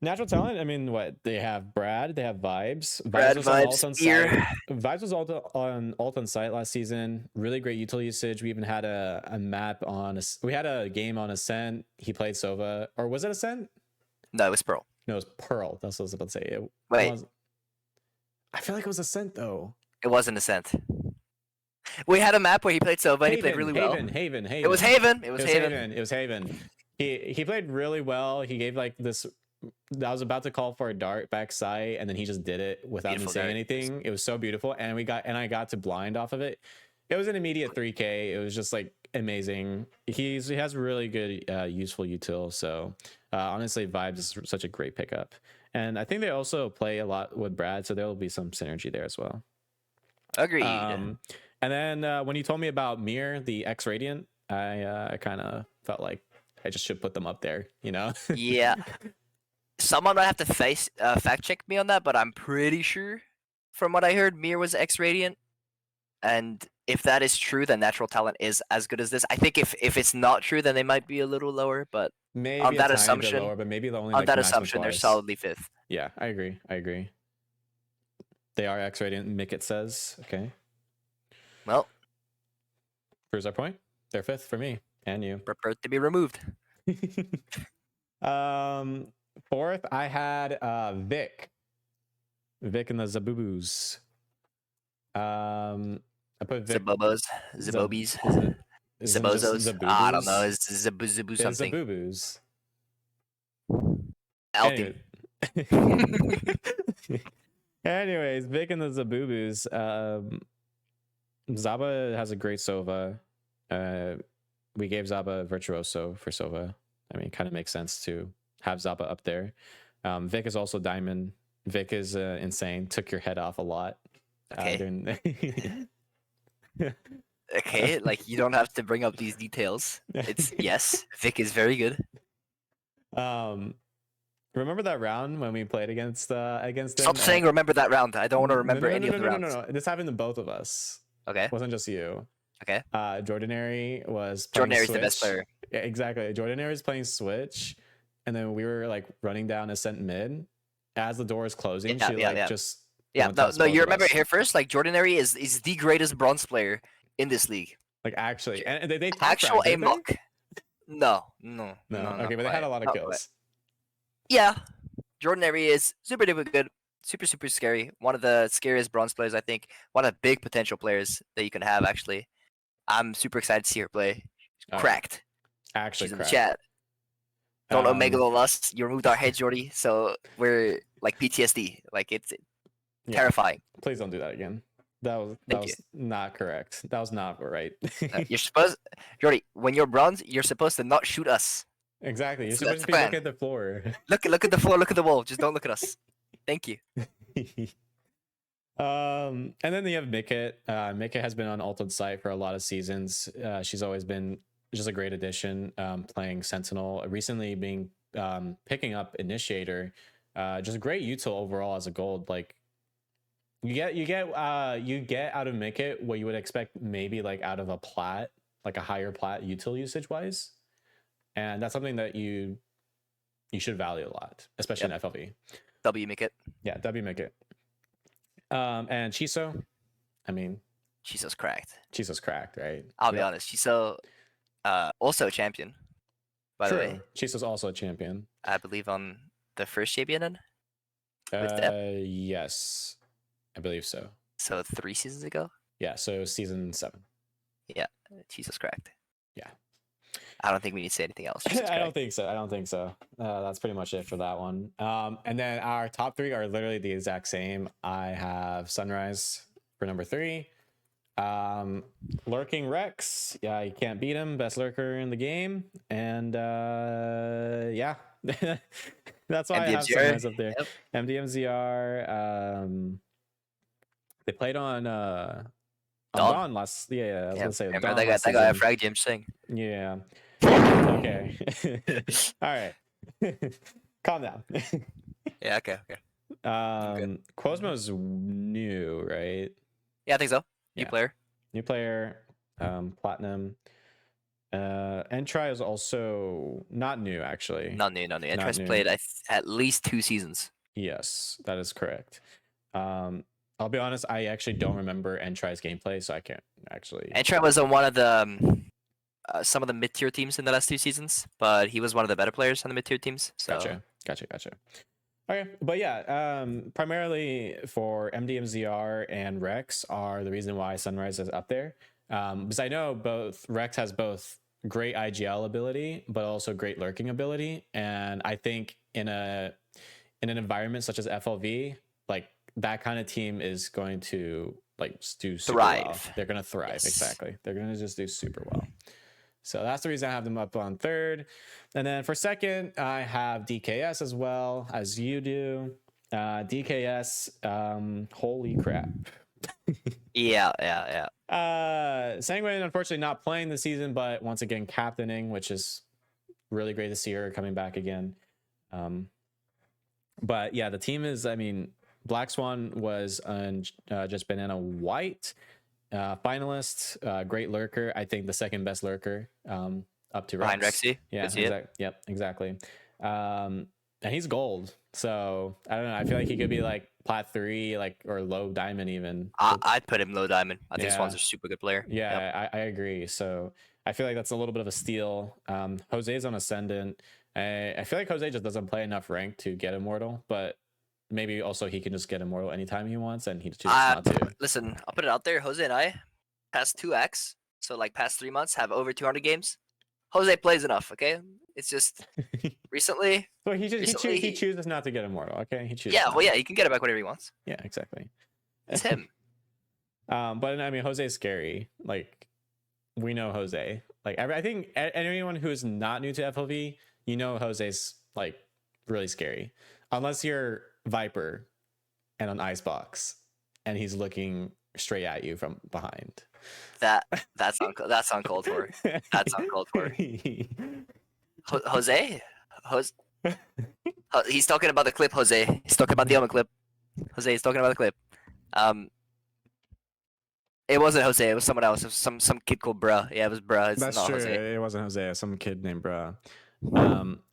Natural talent. I mean, what they have? Brad. They have vibes. Brad Was on vibes alt on here. site. Vibes was on alt on site last season. Really great util usage. We even had a map on. We had a game on Ascent. He played Sova, or was it Ascent? No, it was Pearl. No, it was Pearl. That's what I was about to say. Wait. I feel like it was Ascent though. It wasn't Ascent. We had a map where he played Sova and he played really well. Haven. It was Haven. It was Haven. He played really well. He gave like this. I was about to call for a dart backside, and then he just did it without me saying anything. It was so beautiful, and I got to blind off of it. It was an immediate 3K. It was just like amazing. He has really good useful util. So honestly, Vibes is such a great pickup, and I think they also play a lot with Brad, so there will be some synergy there as well. Agreed. And then when you told me about Mir, the X Radiant, I kind of felt like I just should put them up there, you know? Yeah. Someone might have to fact check me on that, but I'm pretty sure from what I heard, Mir was X Radiant. And if that is true, then natural talent is as good as this. I think if it's not true, then they might be a little lower, but maybe on that assumption, lower, but maybe on that assumption, they're solidly 5th. Yeah, I agree. They are X Radiant, Mick says. Okay. Well, proves our point. They're 5th for me and you. Prepared to be removed. 4th, I had Vic. Vic and the Zabubus. I put Vic. Zabobis. Zabozos. I don't know. It's Zabu something. Zabubus. Anyways, Vic and the Zabubus. Zaba has a great Sova. We gave Zaba Virtuoso for Sova. I mean, it kind of makes sense to have Zaba up there. Vic is also Diamond. Vic is insane. Took your head off a lot. Okay. Okay, like you don't have to bring up these details. It's yes, Vic is very good. Remember that round when we played against them? Stop saying remember that round. I don't want to remember any of the rounds. No. This happened to both of us. Okay. It wasn't just you. Okay. Jordinary was playing Jordinary's Switch. The best player. Yeah, exactly. Jordinary was playing Switch, and then we were like running down Ascent mid. As the door is closing, just no. You remember it here first. Like Jordinary is the greatest bronze player in this league. Like actually, and they actual aim lock. No. Okay, but they had a lot of kills. Yeah, Jordinary is super duper good, super scary. One of the scariest bronze players, I think. One of the big potential players that you can have. Actually, I'm super excited to see her play. Cracked. Actually, she's in the chat. Don't Omegalolust. You removed our head, Jordy. So we're like PTSD. Like it's terrifying. Please don't do that again. That was not correct. That was not right. You're supposed, Jordy, when you're bronze, you're supposed to not shoot us. Exactly. You're supposed to look at the floor. Look at the floor. Look at the wall. Just don't look at us. Thank you. And then you have Mikit. Mikit has been on Alton site for a lot of seasons. She's always been just a great addition. Playing Sentinel, recently being picking up Initiator. Just a great util overall as a gold. Like you get out of Mikit what you would expect maybe like out of a plat, like a higher plat util usage wise. And that's something that you should value a lot, especially in FLV. W Mikit. Yeah, W Mikit. And Chiso, I mean, Chiso's cracked. Chiso's cracked, right? I'll be honest. Chiso, also a champion. By the way, Chiso's also a champion. I believe on the first champion. Yes, I believe so. So 3 seasons ago. Yeah, so season 7. Yeah, Chiso's cracked. Yeah. I don't think we need to say anything else. I don't think so. That's pretty much it for that one. And then our top 3 are literally the exact same. I have Sunrise for number 3. Lurking Rex. Yeah, you can't beat him. Best lurker in the game. And yeah, that's why I have Sunrise up there. Yep. MDMZR. They played on Dawn last. Yeah, I was gonna say. Remember that guy at Frag Gym saying. Yeah. Okay. All right. Calm down. Yeah, okay. good. Quosmo's new, right? Yeah, I think so. New Yeah. player. New player, platinum. Entry is also not new, actually. Not new. Not Entrance new. played at least 2 seasons. Yes, that is correct. I'll be honest, I actually don't remember Entry's gameplay, so I can't actually. Entry was on one of the some of the mid-tier teams in the last 2 seasons, but he was one of the better players on the mid-tier teams. So. Gotcha. Okay, but yeah, primarily for MDMZR and Rex are the reason why Sunrise is up there. Because I know Rex has both great IGL ability, but also great lurking ability, and I think in an environment such as FLV, like that kind of team is going to like do super Thrive. well. They're gonna thrive. Yes. Exactly. They're gonna just do super well. So that's the reason I have them up on third. And then for second, I have DKS as well, as you do. DKS, holy crap. Yeah. Sanguine, unfortunately, not playing this season, but once again, captaining, which is really great to see her coming back again. But yeah, the team is, I mean, Black Swan was just Banana White. Finalist, great lurker. I think the second best lurker, up to Rex. Behind Rexy. Yeah, yep, exactly. And he's gold, so I don't know. I feel like he could be like plat 3, like, or low diamond even. I'd put him low diamond. I think Yeah. Swan's a super good player. Yeah, Yep. I agree. So I feel like that's a little bit of a steal. Jose's on Ascendant. I feel like Jose just doesn't play enough rank to get Immortal, but maybe also he can just get Immortal anytime he wants, and he chooses not to. Listen, I'll put it out there. Jose and I, past 2x, so like past 3 months, have over 200 games. Jose plays enough, okay? It's just recently. So he chooses not to get Immortal, okay? He chooses. Yeah, not. well, yeah, he can get it back whenever he wants. Yeah, exactly. It's him. But I mean, Jose's scary. Like, we know Jose. Like, I think anyone who is not new to FLV, you know Jose's like really scary, unless you're Viper and an Icebox, and he's looking straight at you from behind. That's uncalled for. That's uncalled for. Jose, he's talking about the clip. Jose, he's talking about the Omen clip. Jose, he's talking about the clip. It wasn't Jose. It was someone else. It was some kid called Bruh. Yeah, it was Bruh. It's That's not true. Jose. It wasn't Jose. Some kid named Bruh.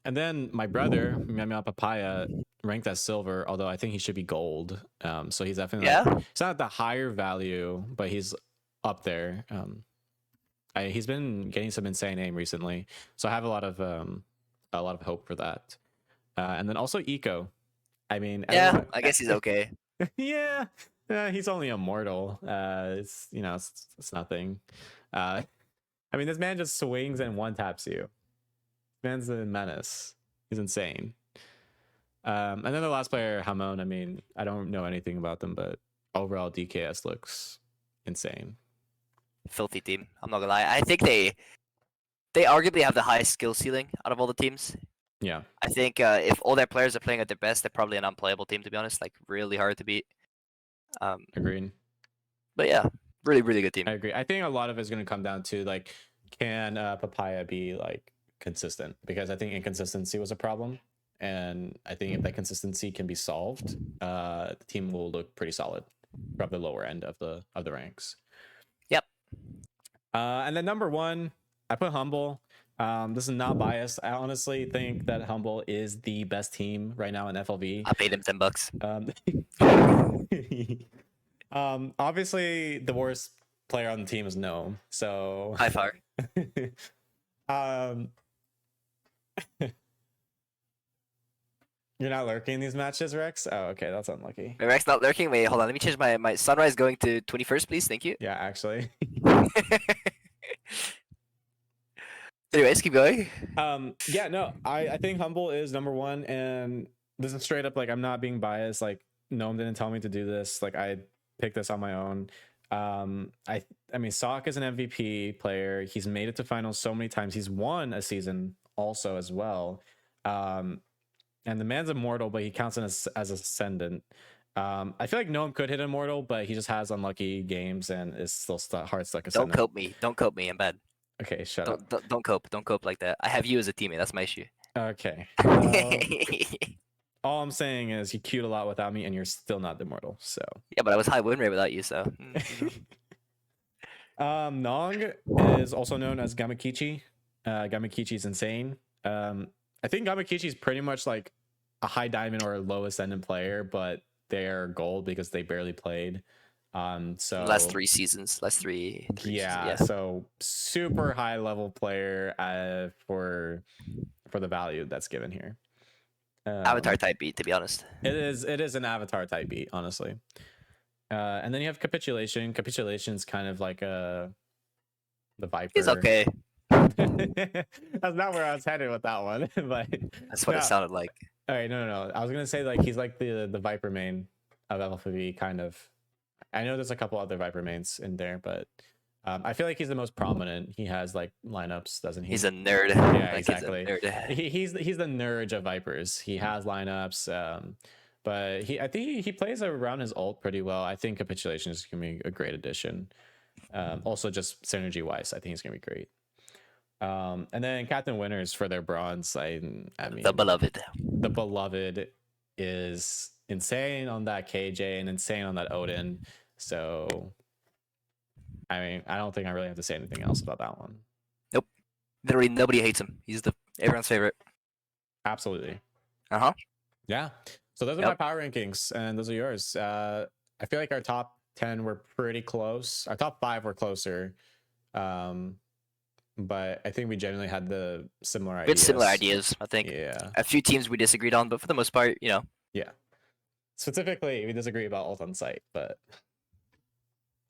And then my brother, Meme Papaya, ranked as silver, although I think he should be gold. So he's definitely he's not at the higher value, but he's up there. He's been getting some insane aim recently, so I have a lot of hope for that. And then also Eco. I mean, yeah, I guess he's okay. Yeah, he's only Immortal. It's it's nothing. I mean, this man just swings and one taps you. Man's a menace. He's insane. And then the last player, Hamon. I mean, I don't know anything about them, but overall DKS looks insane. Filthy team. I'm not gonna lie. I think they arguably have the highest skill ceiling out of all the teams. Yeah. I think if all their players are playing at their best, they're probably an unplayable team, to be honest. Like, really hard to beat. Agreed. But yeah, really good team. I agree. I think a lot of it's going to come down to like, can Papaya be like consistent? Because I think inconsistency was a problem, and I think if that consistency can be solved, the team will look pretty solid from the lower end of the ranks. Yep. And then number 1, I put Humble. This is not biased. I honestly think that Humble is the best team right now in FLV. I paid him $10. Obviously the worst player on the team is Gnome, so High fire. You're not lurking these matches, Rex? Oh, okay, that's unlucky. Wait, Rex not lurking? Wait, hold on. Let me change my Sunrise going to 21st, please. Thank you. Yeah, actually. Anyways, keep going. Yeah, no, I think Humble is number 1, and this is straight up, like, I'm not being biased. Like, Gnome didn't tell me to do this. Like, I picked this on my own. I mean, Sock is an MVP player. He's made it to finals so many times. He's won a season also as well. And the man's immortal, but he counts in as Ascendant. I feel like Gnome could hit Immortal, but he just has unlucky games and is still hard stuck. Don't cope me. Don't cope me. I'm bad. Okay, shut up. Don't cope. Don't cope like that. I have you as a teammate. That's my issue. Okay. All I'm saying is you queued a lot without me, and you're still not immortal. So. Yeah, but I was high win rate without you, so. Nong is also known as Gamakichi. Gamakichi's insane. I think Gamakichi's pretty much like a high diamond or a low ascendant player, but they're gold because they barely played. So last 3 seasons, yeah, so super high level player for the value that's given here. Avatar type beat, to be honest. It is an avatar type beat, honestly. And then you have capitulation. Capitulation's kind of like the Viper. He's okay. That's not where I was headed with that one, but that's what it sounded like. All right, no. I was gonna say like he's like the Viper main of FLV, kind of. I know there's a couple other Viper mains in there, but I feel like he's the most prominent. He has like lineups, doesn't he? He's a nerd. Yeah, like, exactly. He's the nerd of Vipers. He has lineups, but I think he plays around his ult pretty well. I think capitulation is gonna be a great addition. Also, just synergy wise, I think he's gonna be great. And then Captain Winners for their bronze. I mean, the beloved is insane on that KJ and insane on that Odin. So, I mean, I don't think I really have to say anything else about that one. Nope. Literally nobody hates him. He's everyone's favorite. Absolutely. Yeah. So those are my power rankings, and those are yours. I feel like our top 10 were pretty close. Our top 5 were closer. But I think we generally had the similar ideas. Similar ideas, I think. Yeah. A few teams we disagreed on, but for the most part, Yeah. Specifically, we disagree about ult on site, but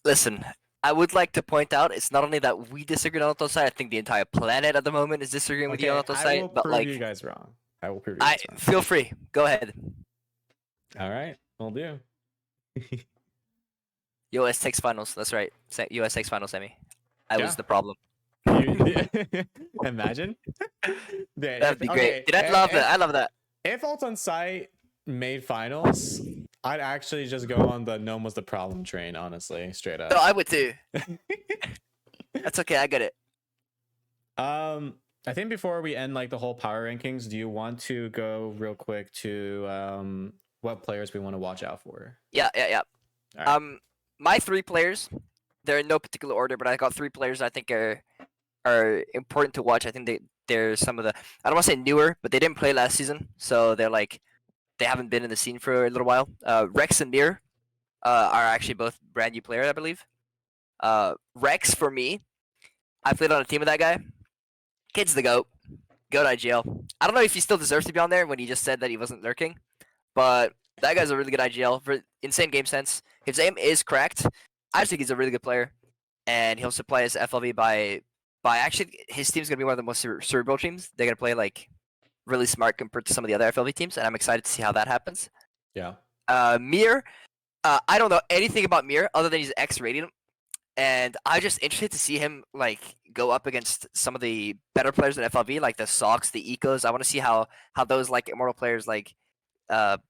listen, I would like to point out it's not only that we disagree on ult on site. I think the entire planet at the moment is disagreeing with you on ult on site. But prove you guys wrong. I will prove you guys wrong. Feel free. Go ahead. All right, we'll do. US takes finals. That's right. US takes finals semi. I was the problem. Imagine. That'd be great. Dude, I love that. If ult on site made finals, I'd actually just go on the Gnome was the problem train, honestly, straight up. No, I would too. That's okay, I get it. I think before we end like the whole power rankings, do you want to go real quick to what players we want to watch out for? Yeah. Right. My 3 players, they're in no particular order, but I got 3 players I think are important to watch. I think they're some of the, I don't want to say newer, but they didn't play last season, so they haven't been in the scene for a little while. Rex and Mir are actually both brand new players, I believe. Rex, for me, I played on a team with that guy. Kid's the GOAT. GOAT IGL. I don't know if he still deserves to be on there when he just said that he wasn't lurking, but that guy's a really good IGL. For insane game sense. His aim is cracked. I just think he's a really good player, and he'll supply his FLV by actually his team's gonna be one of the most cerebral teams. They're gonna play like really smart compared to some of the other FLV teams, and I'm excited to see how that happens. Yeah. Mir, I don't know anything about Mir other than he's X Radiant, and I'm just interested to see him like go up against some of the better players in FLV, like the Sox, the Ecos. I want to see how those like immortal players like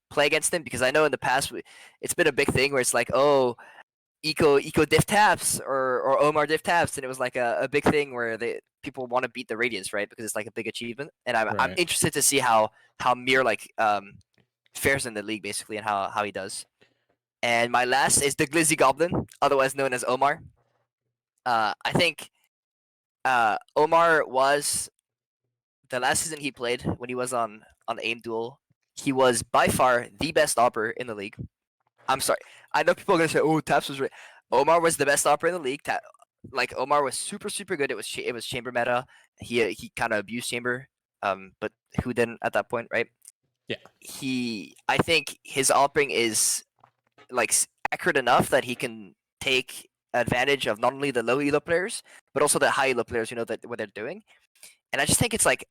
play against him, because I know in the past it's been a big thing where it's like, oh, Eco diff taps or Omar diff taps, and it was like a big thing where people want to beat the Radiance, right? Because it's like a big achievement, and I'm interested to see how Mir like fares in the league basically, and how he does. And my last is the Glizzy Goblin, otherwise known as Omar. I think Omar was the last season he played when he was on Aim Duel. He was by far the best opper in the league. I'm sorry. I know people are gonna say, "Oh, Taps was right." Omar was the best opper in the league. Like Omar was super good. It was chamber meta. He kind of abused chamber, but who didn't at that point, right? Yeah. I think his opping is like accurate enough that he can take advantage of not only the low elo players but also the high elo players. You know that what they're doing, and I just think it's like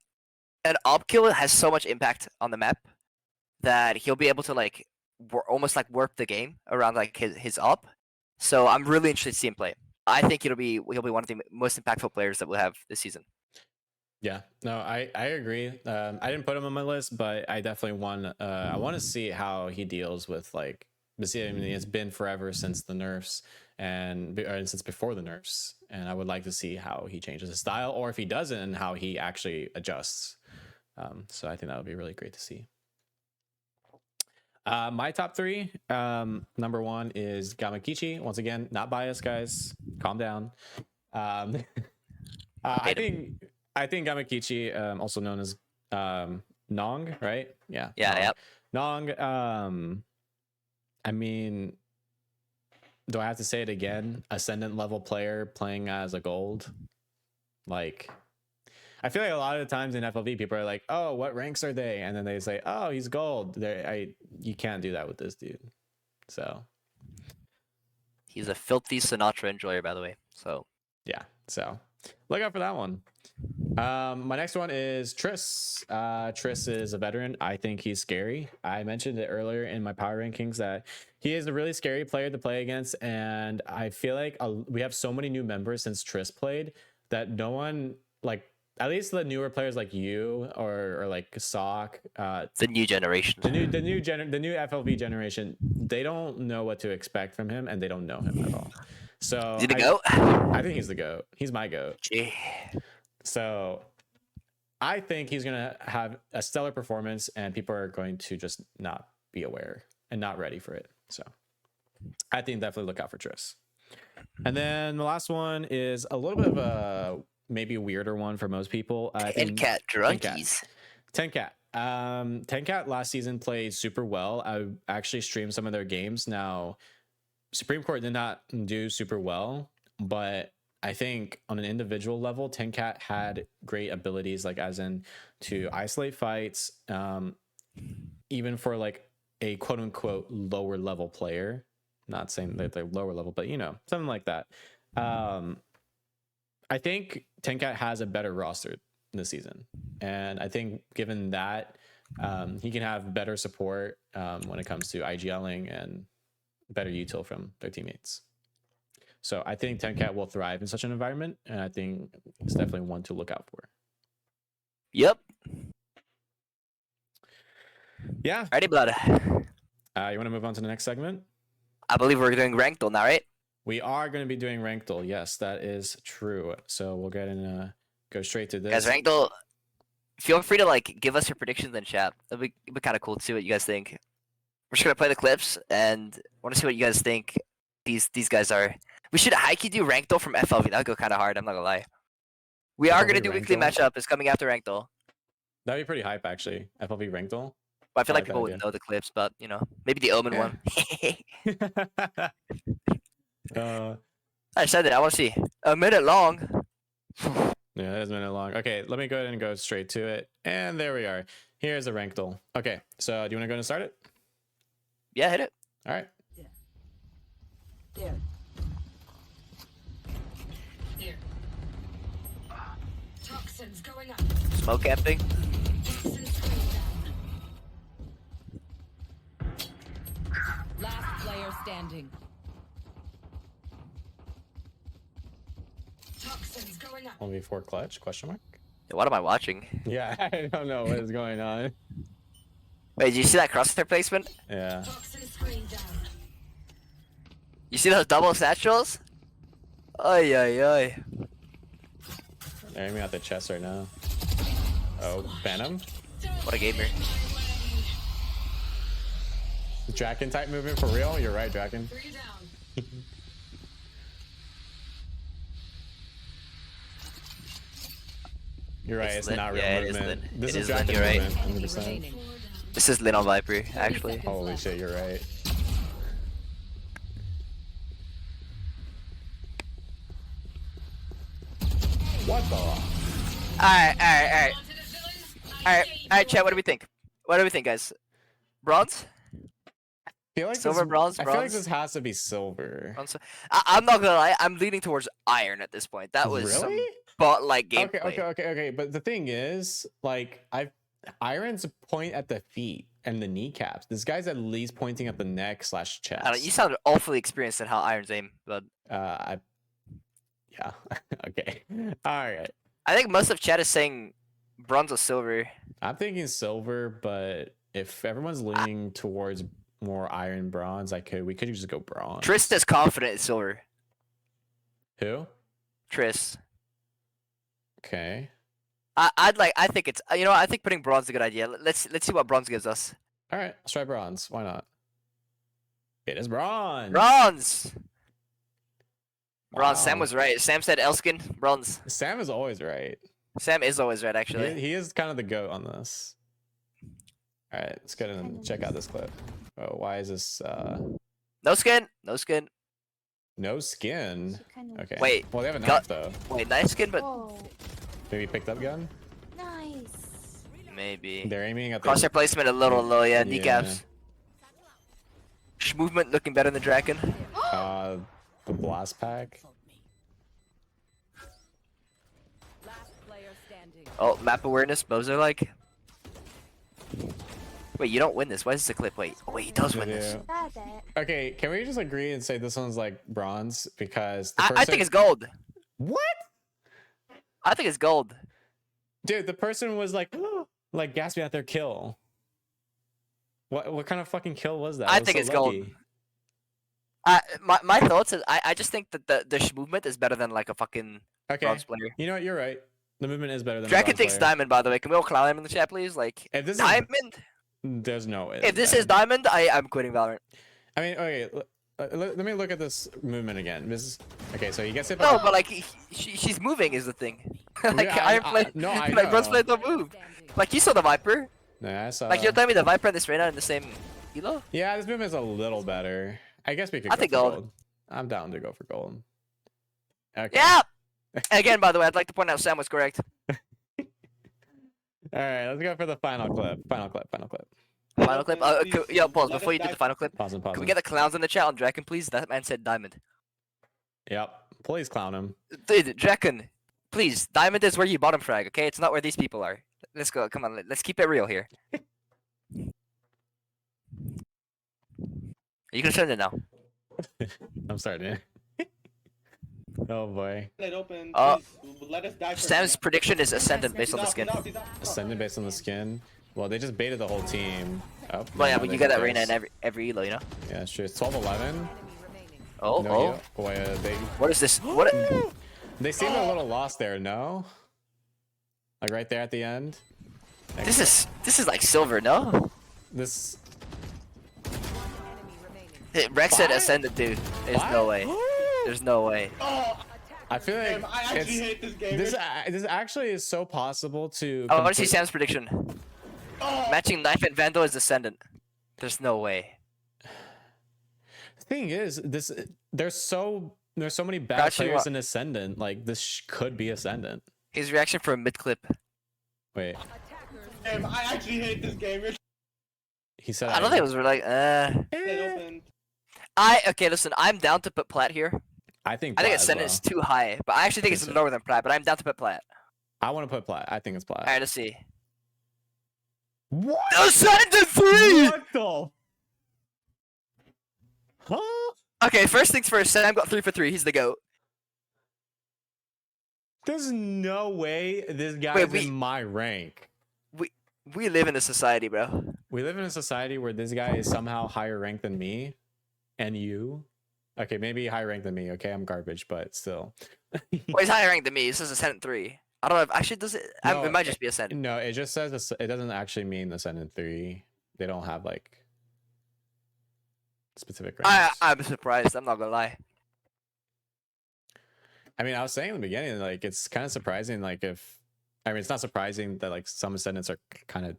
an op kill has so much impact on the map that he'll be able to like almost like warp the game around like his op. So I'm really interested to see him play. I think he'll be one of the most impactful players that we'll have this season. Yeah, no, I agree. I didn't put him on my list, but I definitely want to see how he deals with like this. I mean, it's been forever since the nerfs and since before the nerfs, and I would like to see how he changes his style, or if he doesn't, and how he actually adjusts. So I think that would be really great to see. My top 3, number 1 is Gamakichi. Once again, not biased, guys. Calm down. I think Gamakichi, also known as Nong, right? Yeah. Yeah. Nong. I mean, do I have to say it again? Ascendant level player playing as a gold. Like, I feel like a lot of the times in FLV, people are like, "Oh, what ranks are they?" And then they say, "Oh, he's gold." You can't do that with this dude. So He's a filthy Sinatra enjoyer, by the way. So yeah. So look out for that one. My next one is Triss. Triss is a veteran. I think he's scary. I mentioned it earlier in my power rankings that he is a really scary player to play against, and I feel like we have so many new members since Triss played that no one, like, at least the newer players like you or like Sock, the new generation, the new FLV generation, they don't know what to expect from him, and they don't know him at all. So is he the GOAT? I think he's the GOAT. He's my GOAT. Gee. So I think he's going to have a stellar performance, and people are going to just not be aware and not ready for it. So I think definitely look out for Triss. And then the last one is a little bit of a maybe weirder one for most people. Tencat Drunkies. Tencat. Tencat last season played super well. I actually streamed some of their games. Now, Supreme Court did not do super well, but I think on an individual level, Tencat had great abilities, like as in to isolate fights, even for like a quote unquote lower level player. Not saying that they're lower level, but you know, something like that. I think Tencat has a better roster this season, and I think given that, he can have better support when it comes to IGLing and better util from their teammates. So I think Tencat will thrive in such an environment, and I think it's definitely one to look out for. Yep. Yeah. Alrighty, blood. You want to move on to the next segment? I believe we're doing ranked now, right? We are going to be doing ranked. Yes, that is true. So we'll get in, go straight to this. Guys, ranked, feel free to like give us your predictions in chat. It'd be kind of cool to see what you guys think. We're just gonna play the clips and want to see what you guys think. These guys are. We should high-key do ranked from FLV. That would go kind of hard. I'm not gonna lie. We are gonna do weekly matchup. It's coming after ranked. That'd be pretty hype, actually. FLV ranked. Well, I feel like people would know the clips, but you know, maybe the Omen one. I said it. I want to see a minute long. Yeah, it is a minute long. Okay, let me go ahead and go straight to it. And there we are. Here's the ranked. Okay, so do you want to go and start it? Yeah, hit it. All right. There. Toxins going up. Smoke camping. Toxins going down. Last player standing. Toxins going up. 1v4 clutch? Question mark? What am I watching? Yeah, I don't know what is going on. Wait, did you see that crosshair placement? Yeah. Toxin screen down. You see those double satchels? Ay ay ay. They're aiming at the chest right now. Oh, Venom? What a gamer. Draken type movement for real? You're right, Draken. 3 down. You're right, It's it's lit. not real Yeah, it is movement. lit. This It is is lit, Draken you're right. movement, 100%. Remaining. 4 down. This is lit on Viper, actually. Holy shit, you're right. What the? Alright. Alright, chat, what do we think? What do we think, guys? Bronze? I feel like Silver, this, bronze, I feel like bronze? this has to be silver. Bronze? I'm not gonna lie, I'm leaning towards iron at this point. That was some Really? bot-like gameplay. Okay. But the thing is, like, Iron's point at the feet and the kneecaps. This guy's at least pointing at the neck / chest. I don't know, you sound awfully experienced at how irons aim, but Yeah. Okay. All right. I think most of chat is saying bronze or silver. I'm thinking silver, but if everyone's leaning towards more iron bronze, we could just go bronze. Triss is confident in silver. Who? Triss. Okay. I think it's you know I think putting bronze is a good idea. Let's see what bronze gives us. All right, let's try bronze. Why not? It is bronze. Bronze. Bronze. Sam Wow. was right. Sam said Elskin. Bronze. Sam is always right. Sam is always right, actually. He is kind of the goat on this. All right, let's go and check out this clip. Oh, why is this No skin. No skin. no skin? She kind of. Okay. Wait, Well, they have a got- knife though. Wait, nice skin, but Whoa, Maybe picked up gun. nice. maybe. They're aiming at the Crosshair placement a little low, yeah. Yeah. Kneecaps. Movement looking better than Draken. the blast pack. Last player standing. Oh, map awareness, Bozo like. Wait, you don't win this. Why is this a clip? Wait, oh wait, he does win this. Video. That's it. Okay, can we just agree and say this one's like bronze because the I person... think it's gold. What? I think it's gold. Dude, the person was like like gasping at their kill. What kind of fucking kill was that? I It was think so it's gold. lucky. My thoughts is I just think that the movement is better than like a fucking Okay. bronze player. You know what? You're right. The movement is better than a Draken bronze thinks player. diamond, by the way. Can we all clown him in the chat, please? Like If this diamond. is there's no way. If this is diamond, I'm quitting Valorant. I mean, okay. Let me look at this movement again. This is okay. So he gets hit. No, by- but like she's moving is the thing. Like Yeah, Iron Flame, no, I like bronze know. players don't move. Like you saw the Viper. Nah, I saw. Like you're telling me the Viper and this Reyna in the same elo? Yeah, this movement's a little better. I guess we could. I go think for gold. I'm down to go for gold. Okay. Yeah. Again, by the way, I'd like to point out Sam was correct. All right, let's go for the final clip. Final clip. Final clip. Yo, pause before you do the final clip. Pause and pause. Can we get the clowns in the chat on Draken, please? That man said diamond. Yep. Please clown him. Dude, Draken, please. Diamond is where you bottom frag, okay? It's not where these people are. Let's go. Come on. Let's keep it real here. You can send it now. I'm starting. Oh boy. It open. Oh. Please, let us die for Sam's prediction is ascendant based on the skin. Ascended based on the skin. Well, they just baited the whole team. Oh, Well, yeah, now but they you got that focus. Reyna in every elo, you know? Yeah, it's true. It's 12-11. Enemy remaining. Oh, No oh. heal. Boy, What is this? What? they seem a little lost there, no? Like right there at the end. This is like silver, no? This. Enemy remaining. Rex said What? ascendant, dude. There's no way. There's no way. Oh, I feel like damn, I actually it's, hate this game. this actually is so possible to. I want to see complete- Sam's prediction. Oh, Matching knife and Vandal is ascendant. There's no way. The thing is, there's so many bad Crouching players Rock. in Ascendant. Like this could be Ascendant. His reaction for a mid clip. Wait, damn, I actually hate this game. You're he said. I don't think it was like. it open. Okay, listen. I'm down to put plat here. I think. I think Plat as ascendant is well. too high, but I actually think it's Think so. lower than plat. But I'm down to put plat. I want to put Plat. I think it's Plat. All right, let's see. What? Ascendant 3. What the? Huh? Okay, first things first. Sam got 3 for 3. He's the goat. There's no way this guy's Wait, we- in my rank. We live in a society, bro. We live in a society where this guy is somehow higher ranked than me, and you. Okay, maybe higher ranked than me. Okay, I'm garbage, but still. Well, he's higher ranked than me. This is ascendant 3. I don't know if actually does it. No, it might just be ascendant. No, it just says it doesn't actually mean Ascendant 3. They don't have like specific ranks. I'm surprised. I'm not gonna lie. I mean, I was saying in the beginning, like it's kind of surprising. Like if I mean, it's not surprising that like some Ascendants are kind of.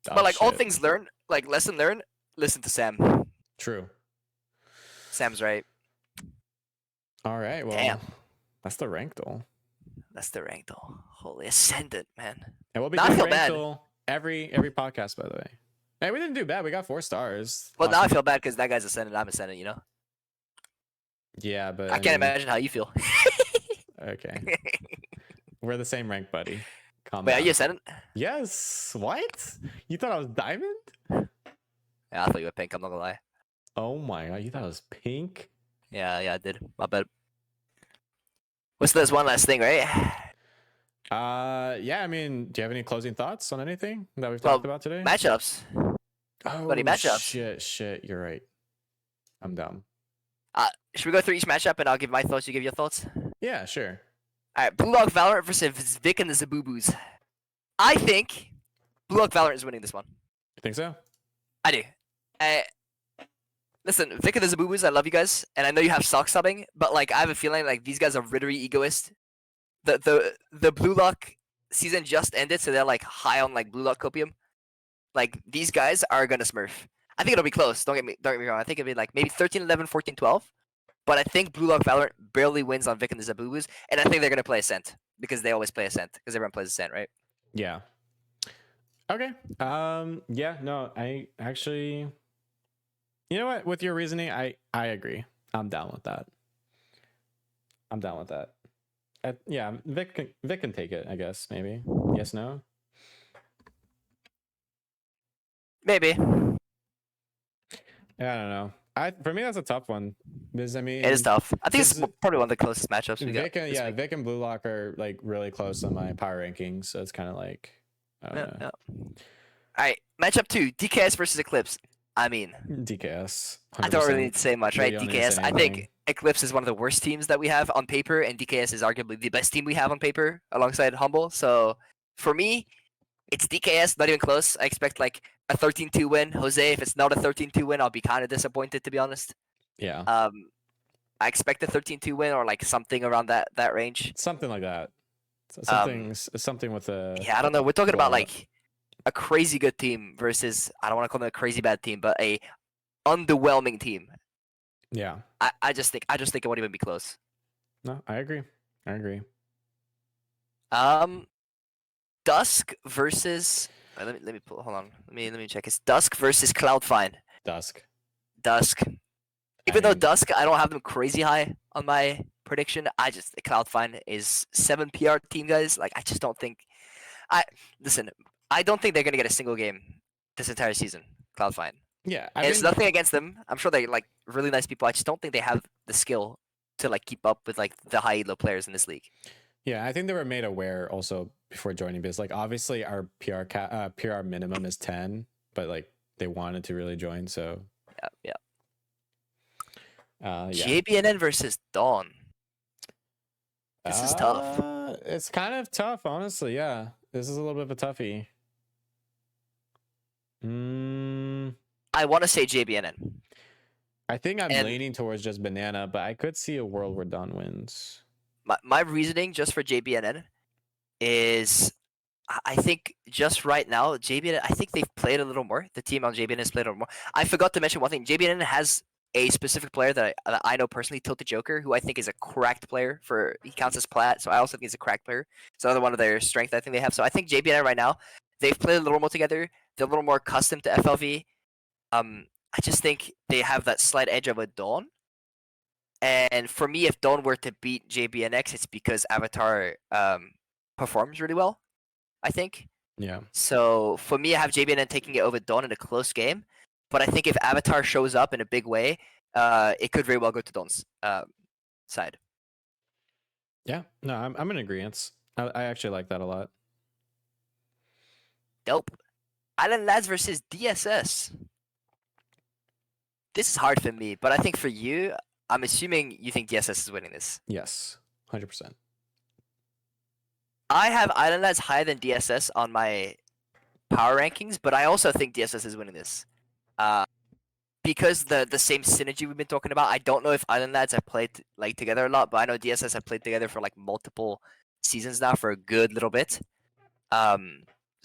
But like all things learned, like lesson learned. Listen to Sam. True. Sam's right. All right. Well, Damn. that's the rank though. That's the rank though. Holy ascendant, man. And we'll be Now I doing feel rank bad. till every podcast, by the way. Hey, we didn't do bad. We got 4 stars. Well, now I Awesome. feel bad because that guy's ascendant. I'm ascendant. You know. Yeah, but I can't imagine how you feel. Okay, we're the same rank, buddy. Calm Wait, are down. you ascendant? Yes. What? You thought I was diamond? Yeah, I thought you were pink. I'm not gonna lie. Oh my god, you thought I was pink? Yeah, I did. My bad. What's this one last thing, right? Yeah. I mean, do you have any closing thoughts on anything that we've Well, talked about today? Matchups. Oh, buddy, matchups. Shit. You're right. I'm dumb. Should we go through each matchup and I'll give my thoughts, you give your thoughts? Yeah, sure. Alright, Blue Lock Valorant versus Vic and the Zaboobos. I think Blue Lock Valorant is winning this one. You think so? I do. Listen, Vic and the Zabubus, I love you guys, and I know you have sock subbing, but like I have a feeling like these guys are really egoist. The Blue Lock season just ended, so they're like high on like Blue Lock copium. Like these guys are gonna smurf. I think it'll be close. Don't get me wrong. I think it'll be like maybe 13-11, 14-12. But I think Blue Lock Valorant barely wins on Vic and the Zabubus, and I think they're gonna play Ascent because they always play Ascent because everyone plays Ascent, right? Yeah. Okay. Yeah. No, I actually. You know what? With your reasoning, I agree. I'm down with that. Yeah, Vic can take it. I guess maybe. Yes. No. Maybe. Yeah, I don't know. For me that's a tough one because I mean It is tough. I think it's This is- probably one of the closest matchups we got. Vic and, this yeah, week. Vic and Blue Lock are like really close on my power rankings, so it's kind of like I don't Yeah, know. yeah. All right, matchup 2: DKS versus Eclipse. I mean, DKS. I don't really 100%. need to say much, Yeah, right? you don't need to DKS. say I think anything. Eclipse is one of the worst teams that we have on paper, and DKS is arguably the best team we have on paper, alongside Humble. So for me, it's DKS, not even close. I expect like a 13-2 win. Jose, if it's not a 13-2 win, I'll be kind of disappointed, to be honest. Yeah, I expect a 13-2 win or like something around that range. something like that. Something with a Yeah, I don't know. We're talking about blowout. like a crazy good team versus, I don't want to call them a crazy bad team, but a underwhelming team. Yeah. I just think it won't even be close. No, I agree. Dusk versus. Let me pull. Hold on. Let me check. It's Dusk versus Cloudfine. Dusk. Dusk. Even though mean- Dusk, I don't have them crazy high on my prediction. Cloudfine is 7 PR team, guys. Like I just don't think. Listen. I don't think they're gonna get a single game this entire season. Cloudfine. Yeah, And it's nothing against them. I'm sure they're like really nice people. I just don't think they have the skill to like keep up with like the high elo players in this league. Yeah, I think they were made aware also before joining because like obviously our PR minimum is 10, but like they wanted to really join, so Yeah. yeah. JBNN versus Dawn. This is tough. It's kind of tough, honestly. Yeah, this is a little bit of a toughie. I want to say JBNN. I think I'm And- leaning towards just banana, but I could see a world where Don wins. My reasoning just for JBNN is I think just right now JBNN, I think they've played a little more. The team on JBNN has played a little more. I forgot to mention one thing. JBNN has a specific player that I know personally, Tilted Joker, who I think is a cracked player. He counts as plat, so I also think he's a cracked player. It's another one of their strengths I think they have. So I think JBNN right now, they've played a little more together. They're a little more accustomed to FLV. I just think they have that slight edge of a Dawn. And for me, if Dawn were to beat JBNX, it's because Avatar performs really well, I think. Yeah. So for me, I have JBNN taking it over Dawn in a close game. But I think if Avatar shows up in a big way, it could very well go to Dawn's side. Yeah. No, I'm in agreement. I actually like that a lot. Dope. Island Lads versus DSS. This is hard for me, but I think for you, I'm assuming you think DSS is winning this. Yes. 100%. I have Island Lads higher than DSS on my power rankings, but I also think DSS is winning this. Because the same synergy we've been talking about. I don't know if Island Lads have played like together a lot, but I know DSS have played together for like multiple seasons now for a good little bit.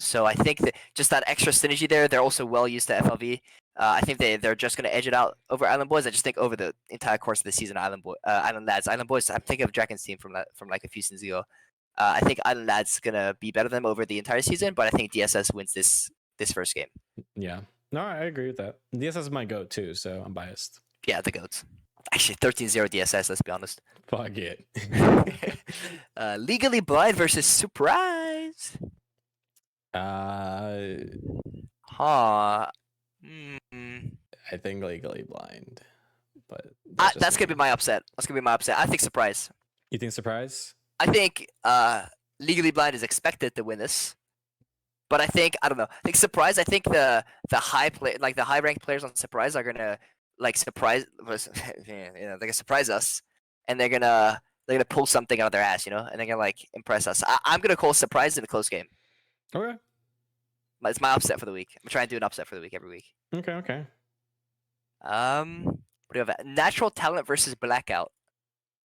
So I think that just that extra synergy there. They're also well used to FLV. I think they're just gonna edge it out over Island Boys. I just think over the entire course of the season, Island Lads, Island Boys. I'm thinking of Dragon's team from like a few seasons ago. I think Island Lads gonna be better than them over the entire season, but I think DSS wins this first game. Yeah. No, I agree with that. DSS is my goat too, so I'm biased. Yeah, the goats. Actually, 13-0 DSS. Let's be honest. Fuck it. Legally Blind versus Surprise. I think Legally Blind, but just That's me. gonna be my upset. I think Surprise. You think surprise? I think Legally Blind is expected to win this, but I don't know. I think Surprise. I think the high ranked players on Surprise are gonna like surprise, they're gonna surprise us, and they're gonna pull something out of their ass, and they're gonna like impress us. I'm gonna call Surprise in a close game. Okay. It's my upset for the week. I'm trying to do an upset for the week every week. Okay. Okay. What do you have? Natural talent versus blackout.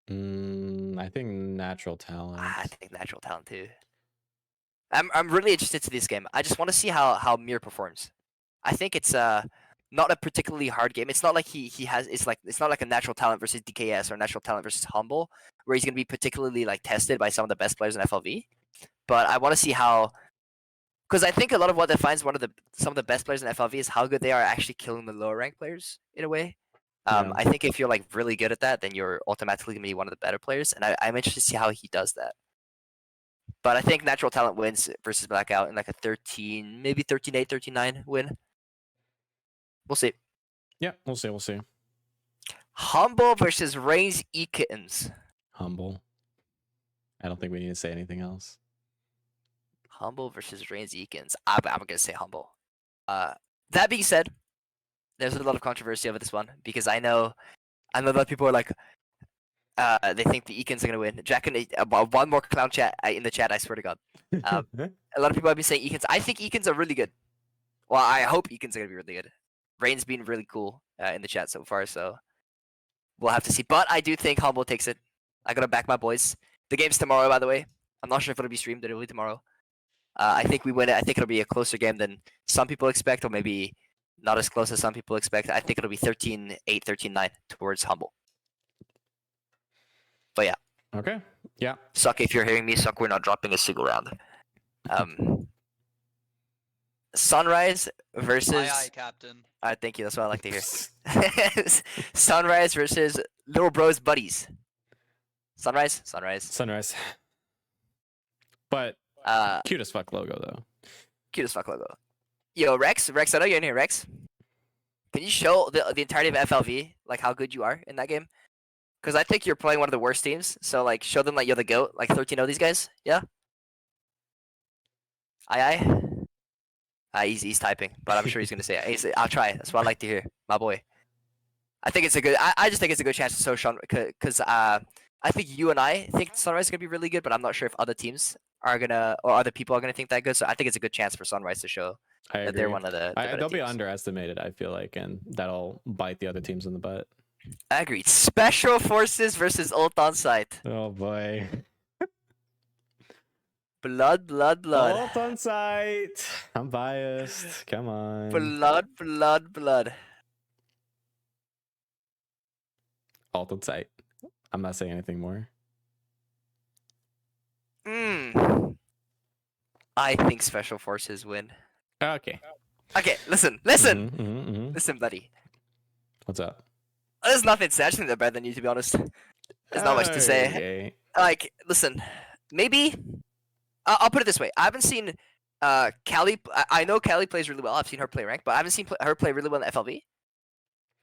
I think natural talent. I think natural talent too. I'm really interested to this game. I just want to see how Mir performs. I think it's not a particularly hard game. It's not like he has it's not like a natural talent versus DKS or natural talent versus Humble where he's gonna be particularly like tested by some of the best players in FLV. But I want to see how, because I think a lot of what defines some of the best players in FLV is how good they are actually killing the lower rank players in a way. Yeah. I think if you're like really good at that, then you're automatically gonna be one of the better players, and I'm interested to see how he does that. But I think natural talent wins versus blackout in like a 13, maybe 13-8, 13-9 win. We'll see. Yeah, we'll see. We'll see. Humble versus Reigns E Kittens. Humble. I don't think we need to say anything else. Humble versus Reigns E Kittens. I'm gonna say humble. That being said, there's a lot of controversy over this one because I know a lot of people are like, they think the Eakins are gonna win. Jack and one more clown chat in the chat. I swear to God. A lot of people have been saying Eakins. I think Eakins are really good. Well, I hope Eakins are gonna be really good. Rain's been really cool in the chat so far, so we'll have to see. But I do think Humble takes it. I gotta back my boys. The game's tomorrow, by the way. I'm not sure if it'll be streamed. It'll be tomorrow. I think we win it. I think it'll be a closer game than some people expect, or maybe not as close as some people expect. I think it'll be 13-8, 13-9 towards Humble. But yeah. Okay. Yeah. Suck if you're hearing me. Suck we're not dropping a single round. Sunrise versus. Aye, Captain. Thank you. That's what I like to hear. Sunrise versus Little Bros Buddies. Sunrise. Sunrise. But cute as fuck logo though. Cute as fuck logo. Yo, Rex, I know you're in here, Rex. Can you show the entirety of FLV like how good you are in that game? Because I think you're playing one of the worst teams. So like, show them like you're the goat, like 13-0 these guys. Yeah. Aye. He's typing, but I'm sure he's gonna say it. I'll try. That's what I like to hear, my boy. I think it's a good. I just think it's a good chance to show Sean because I think you and I think Sunrise is gonna be really good, but I'm not sure if other teams are gonna or other people are gonna think that good. So I think it's a good chance for Sunrise to show that they're one of the better they'll be teams. underestimated, I feel like, and that'll bite the other teams in the butt. Agreed. Special Forces versus Ult on site. Oh boy. Blood. Ult on site. I'm biased. Come on. Blood. Ult on site. I'm not saying anything more. I think Special Forces win. Okay. Okay, listen. Listen, buddy. What's up? There's nothing to say. I just think they're better than you, to be honest. There's not much to say. Okay. Like, listen, maybe I'll put it this way. I haven't seen Callie. I know Callie plays really well. I've seen her play rank, but I haven't seen her play really well in FLV.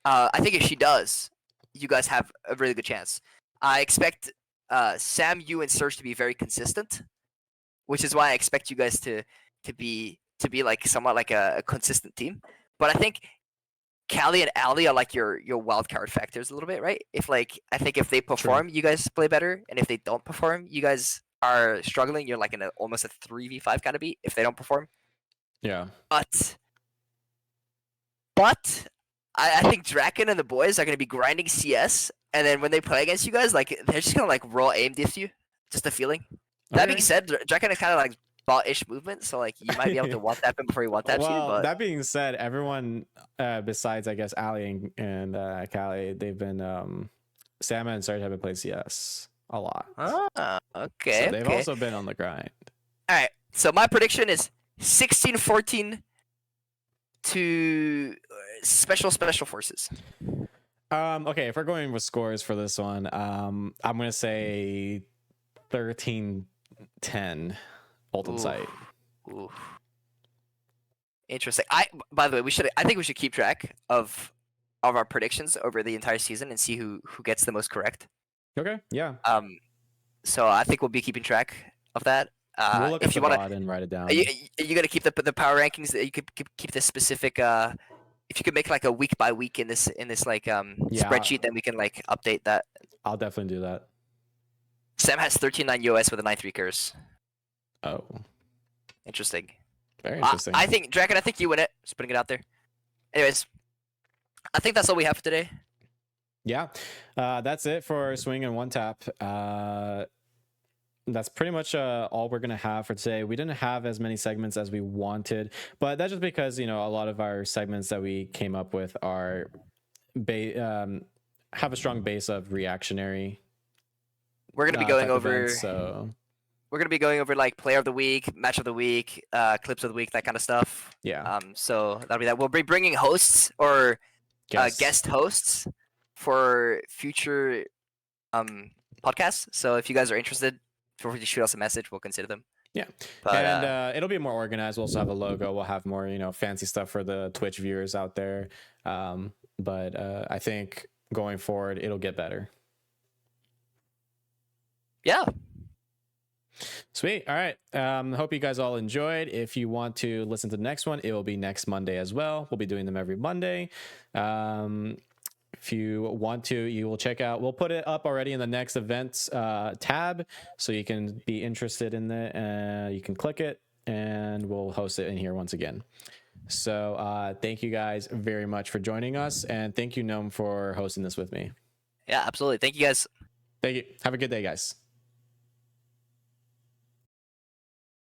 I think if she does, you guys have a really good chance. I expect Sam, you, and Serge to be very consistent, which is why I expect you guys to be like somewhat like a consistent team. But I think Callie and Ali are like your wild card factors a little bit, right? I think if they perform, you guys play better, and if they don't perform, you guys are struggling. You're like in almost a 3v5 kind of beat if they don't perform. Yeah. But I think Draken and the boys are gonna be grinding CS, and then when they play against you guys, like they're just gonna like raw aim diff you. Just a feeling. That being said, Draken is kind of like bot-ish movement, so like you might be able to one tap him before he one taps you. But that being said, everyone besides I guess Ali and Callie, they've been Sam and Serge have been playing CS a lot. Okay. So they've also been on the grind. All right. So my prediction is 16-14 to Special Forces. Okay, if we're going with scores for this one, I'm gonna say 13-10 ult on site. Ooh. Interesting. By the way, I think we should keep track of our predictions over the entire season and see who gets the most correct. Okay, yeah. So I think we'll be keeping track of that. We'll look if at you the want VOD and write it down. are you gonna keep the power rankings? You could keep the specific. If you could make like a week by week in this like spreadsheet, then we can like update that. I'll definitely do that. Sam has 13-9 US with a 9-3 curse. Oh. Interesting. Very interesting. I think Draken. I think you win it. Just putting it out there. Anyways, I think that's all we have for today. Yeah, that's it for swing and one tap. That's pretty much all we're gonna have for today. We didn't have as many segments as we wanted, but that's just because a lot of our segments that we came up with are have a strong base of reactionary. We're gonna be going type over. events, so We're gonna be going over like player of the week, match of the week, clips of the week, that kind of stuff. yeah, So that'll be that. We'll be bringing hosts or guest hosts for future podcasts. So if you guys are interested, feel free to shoot us a message. We'll consider them. Yeah, But, and it'll be more organized. We'll also have a logo. We'll have more, fancy stuff for the Twitch viewers out there. But I think going forward, it'll get better. Yeah. Sweet. All right. Hope you guys all enjoyed. If you want to listen to the next one, it will be next Monday as well. We'll be doing them every Monday. If you want to, you will check out, we'll put it up already in the next events tab, so you can be interested in it. You can click it and we'll host it in here once again. So thank you guys very much for joining us, and thank you, Gnome, for hosting this with me. Yeah, absolutely. Thank you guys. Thank you. Have a good day, guys.